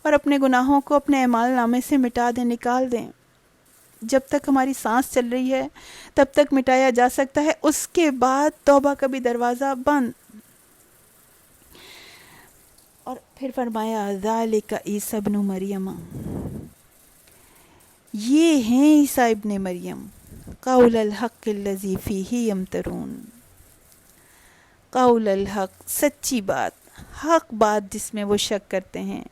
اور اپنے گناہوں کو اپنے اعمال نامے سے مٹا دیں، نکال دیں. جب تک ہماری سانس چل رہی ہے تب تک مٹایا جا سکتا ہے، اس کے بعد توبہ کا بھی دروازہ بند. اور پھر فرمایا ذالک عیسی ابن مریم، یہ ہیں عیسیٰ ابن مریم، قول الحق الذی فیہ یمترون. قول الحق، سچی بات، حق بات جس میں وہ شک کرتے ہیں.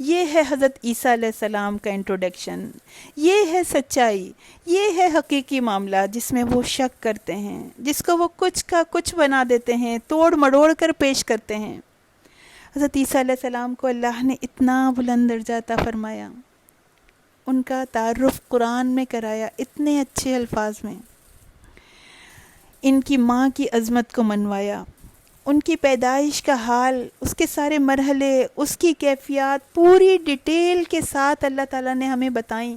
یہ ہے حضرت عیسیٰ علیہ السلام کا انٹروڈکشن. یہ ہے سچائی، یہ ہے حقیقی معاملہ جس میں وہ شک کرتے ہیں، جس کو وہ کچھ کا کچھ بنا دیتے ہیں، توڑ مڑوڑ کر پیش کرتے ہیں. حضرت عیسیٰ علیہ السلام کو اللہ نے اتنا بلند درجہ عطا فرمایا، ان کا تعارف قرآن میں کرایا اتنے اچھے الفاظ میں، ان کی ماں کی عظمت کو منوایا، ان کی پیدائش کا حال، اس کے سارے مرحلے، اس کی کیفیات پوری ڈیٹیل کے ساتھ اللہ تعالیٰ نے ہمیں بتائیں.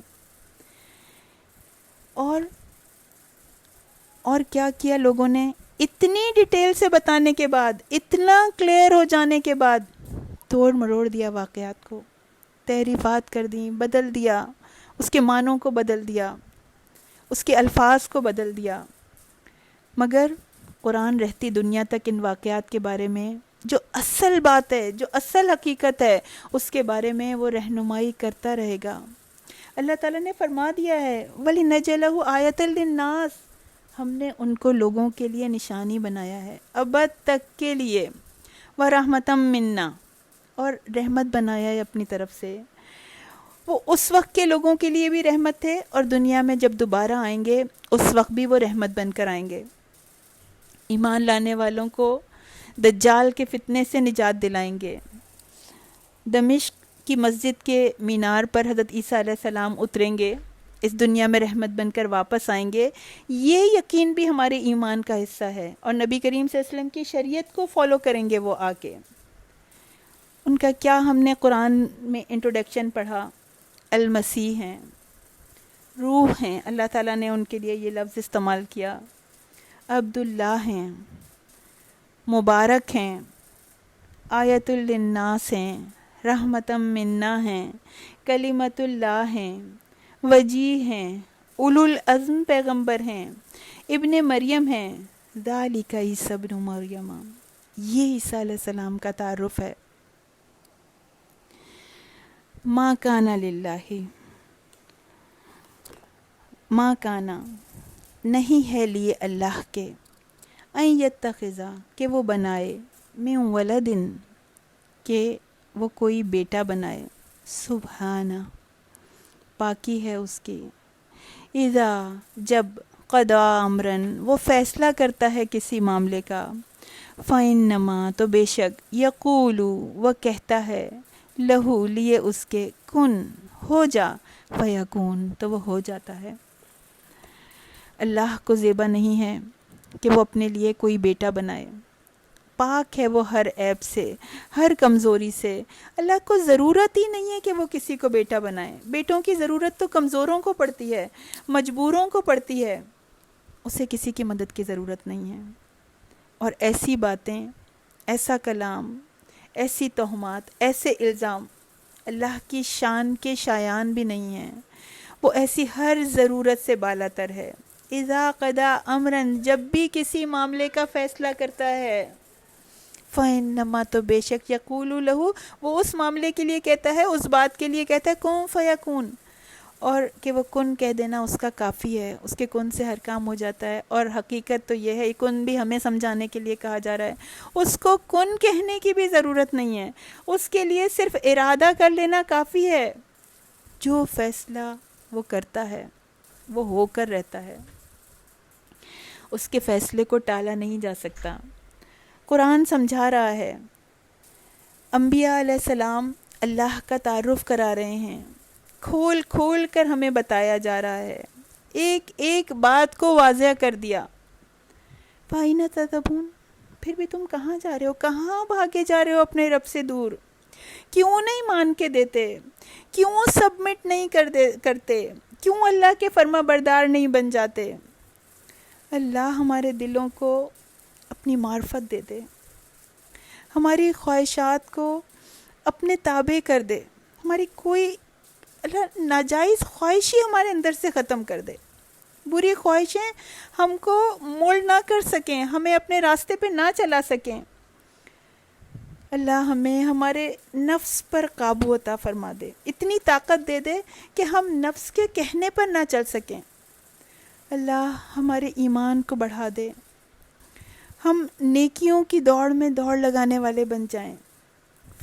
اور کیا کیا لوگوں نے، اتنی ڈیٹیل سے بتانے کے بعد، اتنا کلیئر ہو جانے کے بعد توڑ مروڑ دیا واقعات کو، تحریفات کر دیں، بدل دیا، اس کے معنوں کو بدل دیا، اس کے الفاظ کو بدل دیا. مگر قرآن رہتی دنیا تک ان واقعات کے بارے میں جو اصل بات ہے، جو اصل حقیقت ہے، اس کے بارے میں وہ رہنمائی کرتا رہے گا. اللہ تعالیٰ نے فرما دیا ہے وَلِنَجْعَلَهُ آیَةً لِلنَّاسِ، ہم نے ان کو لوگوں کے لیے نشانی بنایا ہے، ابد تک کے لیے. وَرَحْمَةً مِنَّا، اور رحمت بنایا ہے اپنی طرف سے. وہ اس وقت کے لوگوں کے لیے بھی رحمت تھے، اور دنیا میں جب دوبارہ آئیں گے اس وقت بھی وہ رحمت بن کر آئیں گے. ایمان لانے والوں کو دجال کے فتنے سے نجات دلائیں گے. دمشق کی مسجد کے مینار پر حضرت عیسیٰ علیہ السلام اتریں گے، اس دنیا میں رحمت بن کر واپس آئیں گے. یہ یقین بھی ہمارے ایمان کا حصہ ہے، اور نبی کریم صلی اللہ علیہ وسلم کی شریعت کو فالو کریں گے وہ آ کے. ان کا کیا ہم نے قرآن میں انٹروڈکشن پڑھا، المسیح ہیں، روح ہیں، اللہ تعالیٰ نے ان کے لیے یہ لفظ استعمال کیا. عبداللہ ہیں، مبارک ہیں، آیت للناس ہیں، رحمتم منا ہیں، کلمت اللہ ہیں، وجی ہیں، اولو العزم پیغمبر ہیں، ابن مریم ہیں، ذالک عیسی ابن مریم، یہ عیسیٰ علیہ السلام کا تعارف ہے۔ ما کان للہ، ما کانا نہیں ہے لیے اللہ کے، ان یتخذا کہ وہ بنائے، من ولدن کہ وہ کوئی بیٹا بنائے، سبحانہ پاکی ہے اس کی، اذا جب قضا امرن وہ فیصلہ کرتا ہے کسی معاملے کا، فإنما تو بے شک، یقول وہ کہتا ہے، لہو لیے اس کے، کن ہو جا، فیکون تو وہ ہو جاتا ہے۔ اللہ کو زیبا نہیں ہے کہ وہ اپنے لیے کوئی بیٹا بنائے، پاک ہے وہ ہر عیب سے، ہر کمزوری سے۔ اللہ کو ضرورت ہی نہیں ہے کہ وہ کسی کو بیٹا بنائے۔ بیٹوں کی ضرورت تو کمزوروں کو پڑتی ہے، مجبوروں کو پڑتی ہے، اسے کسی کی مدد کی ضرورت نہیں ہے۔ اور ایسی باتیں، ایسا کلام، ایسی تہمات، ایسے الزام اللہ کی شان کے شایان بھی نہیں ہیں۔ وہ ایسی ہر ضرورت سے بالا تر ہے۔ اذا قضا امرن جب بھی کسی معاملے کا فیصلہ کرتا ہے، فإنما تو بے شک، یقول لہو وہ اس معاملے کے لیے کہتا ہے، اس بات کے لیے کہتا ہے، کن فیکون، اور کہ وہ کن کہہ دینا اس کا کافی ہے، اس کے کن سے ہر کام ہو جاتا ہے۔ اور حقیقت تو یہ ہے، کن بھی ہمیں سمجھانے کے لیے کہا جا رہا ہے، اس کو کن کہنے کی بھی ضرورت نہیں ہے، اس کے لیے صرف ارادہ کر لینا کافی ہے۔ جو فیصلہ وہ کرتا ہے وہ ہو کر رہتا ہے، اس کے فیصلے کو ٹالا نہیں جا سکتا۔ قرآن سمجھا رہا ہے، انبیاء علیہ السلام اللہ کا تعارف کرا رہے ہیں، کھول کھول کر ہمیں بتایا جا رہا ہے، ایک ایک بات کو واضح کر دیا۔ فَأَيْنَ تَذْهَبُونَ پھر بھی تم کہاں جا رہے ہو، کہاں بھاگے جا رہے ہو اپنے رب سے دور؟ کیوں نہیں مان کے دیتے؟ کیوں سبمٹ نہیں کرتے؟ کیوں اللہ کے فرما بردار نہیں بن جاتے؟ اللہ ہمارے دلوں کو اپنی معرفت دے دے، ہماری خواہشات کو اپنے تابع کر دے، ہماری کوئی اللہ ناجائز خواہش ہی ہمارے اندر سے ختم کر دے، بری خواہشیں ہم کو مولڈ نہ کر سکیں، ہمیں اپنے راستے پہ نہ چلا سکیں۔ اللہ ہمیں ہمارے نفس پر قابو عطا فرما دے، اتنی طاقت دے دے کہ ہم نفس کے کہنے پر نہ چل سکیں۔ اللہ ہمارے ایمان کو بڑھا دے، ہم نیکیوں کی دوڑ میں دوڑ لگانے والے بن جائیں،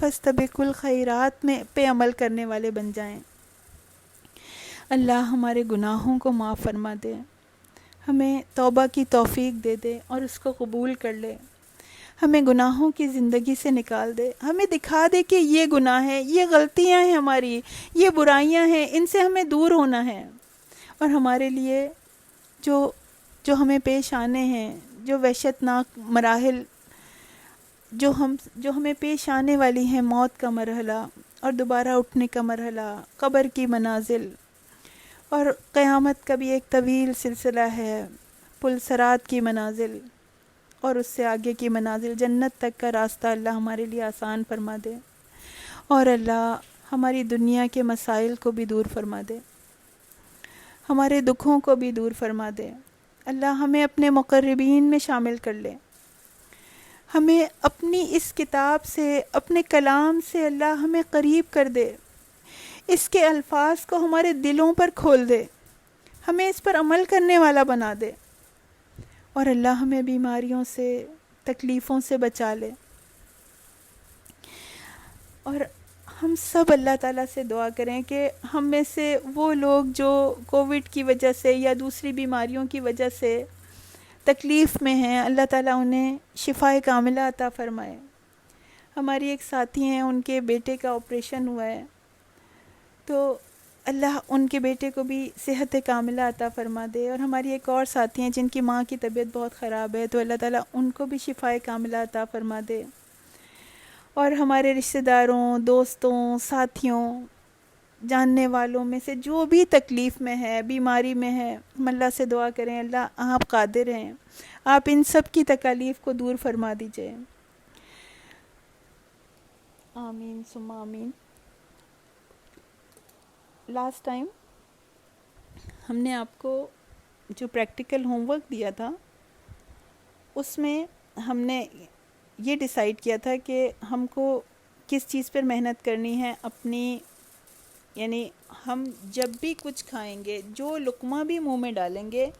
فاستبقوا الخیرات میں پہ عمل کرنے والے بن جائیں۔ اللہ ہمارے گناہوں کو معاف فرما دے، ہمیں توبہ کی توفیق دے دے اور اس کو قبول کر لے، ہمیں گناہوں کی زندگی سے نکال دے، ہمیں دکھا دے کہ یہ گناہ ہے، یہ غلطیاں ہیں ہماری، یہ برائیاں ہیں، ان سے ہمیں دور ہونا ہے، اور ہمارے لیے جو ہمیں پیش آنے ہیں، جو وحشت ناک مراحل جو ہمیں پیش آنے والی ہیں، موت کا مرحلہ اور دوبارہ اٹھنے کا مرحلہ، قبر کی منازل، اور قیامت کا بھی ایک طویل سلسلہ ہے، پل صراط کی منازل، اور اس سے آگے کی منازل، جنت تک کا راستہ اللہ ہمارے لیے آسان فرما دے، اور اللہ ہماری دنیا کے مسائل کو بھی دور فرما دے، ہمارے دکھوں کو بھی دور فرما دے۔ اللہ ہمیں اپنے مقربین میں شامل کر لے، ہمیں اپنی اس کتاب سے، اپنے کلام سے اللہ ہمیں قریب کر دے، اس کے الفاظ کو ہمارے دلوں پر کھول دے، ہمیں اس پر عمل کرنے والا بنا دے، اور اللہ ہمیں بیماریوں سے، تکلیفوں سے بچا لے۔ اور ہم سب اللہ تعالیٰ سے دعا کریں کہ ہم میں سے وہ لوگ جو کووڈ کی وجہ سے یا دوسری بیماریوں کی وجہ سے تکلیف میں ہیں، اللہ تعالیٰ انہیں شفائے کاملہ عطا فرمائے۔ ہماری ایک ساتھی ہیں، ان کے بیٹے کا آپریشن ہوا ہے، تو اللہ ان کے بیٹے کو بھی صحت کاملہ عطا فرما دے۔ اور ہماری ایک اور ساتھی ہیں جن کی ماں کی طبیعت بہت خراب ہے، تو اللہ تعالیٰ ان کو بھی شفائے کاملہ عطا فرما دے۔ اور ہمارے رشتہ داروں، دوستوں، ساتھیوں، جاننے والوں میں سے جو بھی تکلیف میں ہے، بیماری میں ہے، ہم اللہ سے دعا کریں، اللہ آپ قادر ہیں، آپ ان سب کی تکالیف کو دور فرما دیجئے۔ آمین ثم آمین. لاسٹ ٹائم ہم نے آپ کو جو پریکٹیکل ہوم ورک دیا تھا اس میں ہم نے یہ ڈیسائیڈ کیا تھا کہ ہم کو کس چیز پر محنت کرنی ہے اپنی، یعنی ہم جب بھی کچھ کھائیں گے، جو لقمہ بھی منہ میں ڈالیں گے،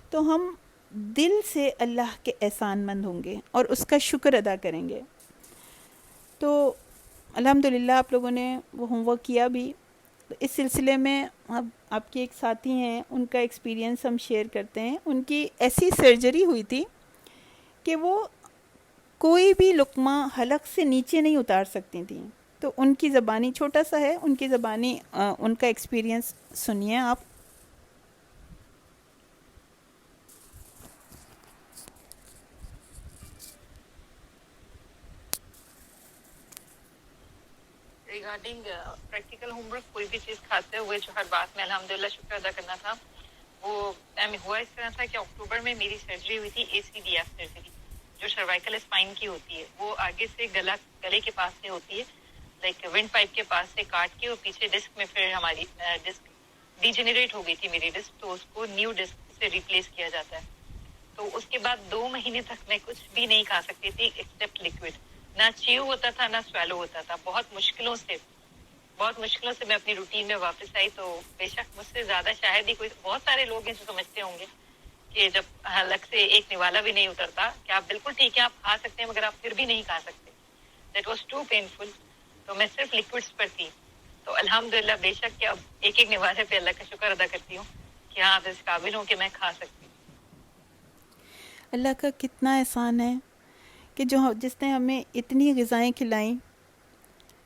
تو ہم دل سے اللہ کے احسان مند ہوں گے اور اس کا شکر ادا کریں گے. تو الحمدللہ آپ لوگوں نے وہ ہوم ورک کیا بھی. تو اس سلسلے میں اب آپ کے ایک ساتھی ہیں، ان کا ایکسپیرینس ہم شیئر کرتے ہیں. ان کی ایسی سرجری ہوئی تھی کہ وہ کوئی بھی لقمہ حلق سے نیچے نہیں اتار سکتی تھیں. تو ان کی زبانی چھوٹا سا ہے، ان کی زبانی ان کا ایکسپیرینس سنیے آپ. ریگارڈنگ پریکٹیکل ہوم ورک، کوئی بھی چیز کھاتے ہوئے جو ہر بات میں الحمدللہ شکر ادا کرنا تھا، وہ ٹائم ہوا اس طرح تھا کہ اکتوبر میں میری سرجری ہوئی تھی، ACDF سرجری، جو سروائکل اسپائن کی ہوتی ہے. وہ آگے سے گلے کے پاس سے ہوتی ہے، لائک ونڈ پائپ کے پاس سے کاٹ کے، اور پیچھے ڈسک میں پھر ہماری ڈسک ڈیجنریٹ ہو گئی تھی میری ڈسک، تو اس کو نیو ڈسک سے ریپلیس کیا جاتا ہے. تو اس کے بعد 2 مہینے تک میں کچھ بھی نہیں کھا سکتی تھی ایکسپٹ لکوڈ. نہ چیو ہوتا تھا نہ سویلو ہوتا تھا. بہت مشکلوں سے میں اپنی روٹین میں واپس آئی. تو بے شک مجھ سے زیادہ شاید ہی کوئی، بہت سارے لوگ ہیں جو سمجھتے ہوں گے کہ جب حلق سے ایک نوالا بھی نہیں اترتا کہ آپ بالکل ٹھیک ہے، آپ کھا سکتے ہیں، مگر آپ پھر بھی نہیں کھا سکتے. That was too painful. تو میں صرف لکوڈس پر تھی. تو الحمدللہ بے شک کہ اب ایک نوالے پہ اللہ کا شکر ادا کرتی ہوں کہ ہاں اب اس قابل ہوں کہ میں کھا سکتی ہوں. اللہ کا کتنا احسان ہے کہ جس نے ہمیں اتنی غذائیں کھلائیں،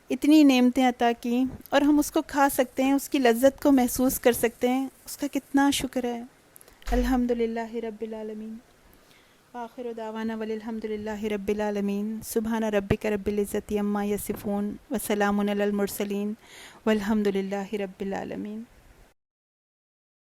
اتنی نعمتیں عطا کیں، اور ہم اس کو کھا سکتے ہیں، اس کی لذت کو محسوس کر سکتے ہیں. اس کا کتنا شکر ہے. الحمدللہ رب العالمین. آخر دعوانا والحمدللہ رب العالمین. سبحان ربک رب العزت عما یصفون وسلام علی المرسلین والحمدللہ رب العالمین.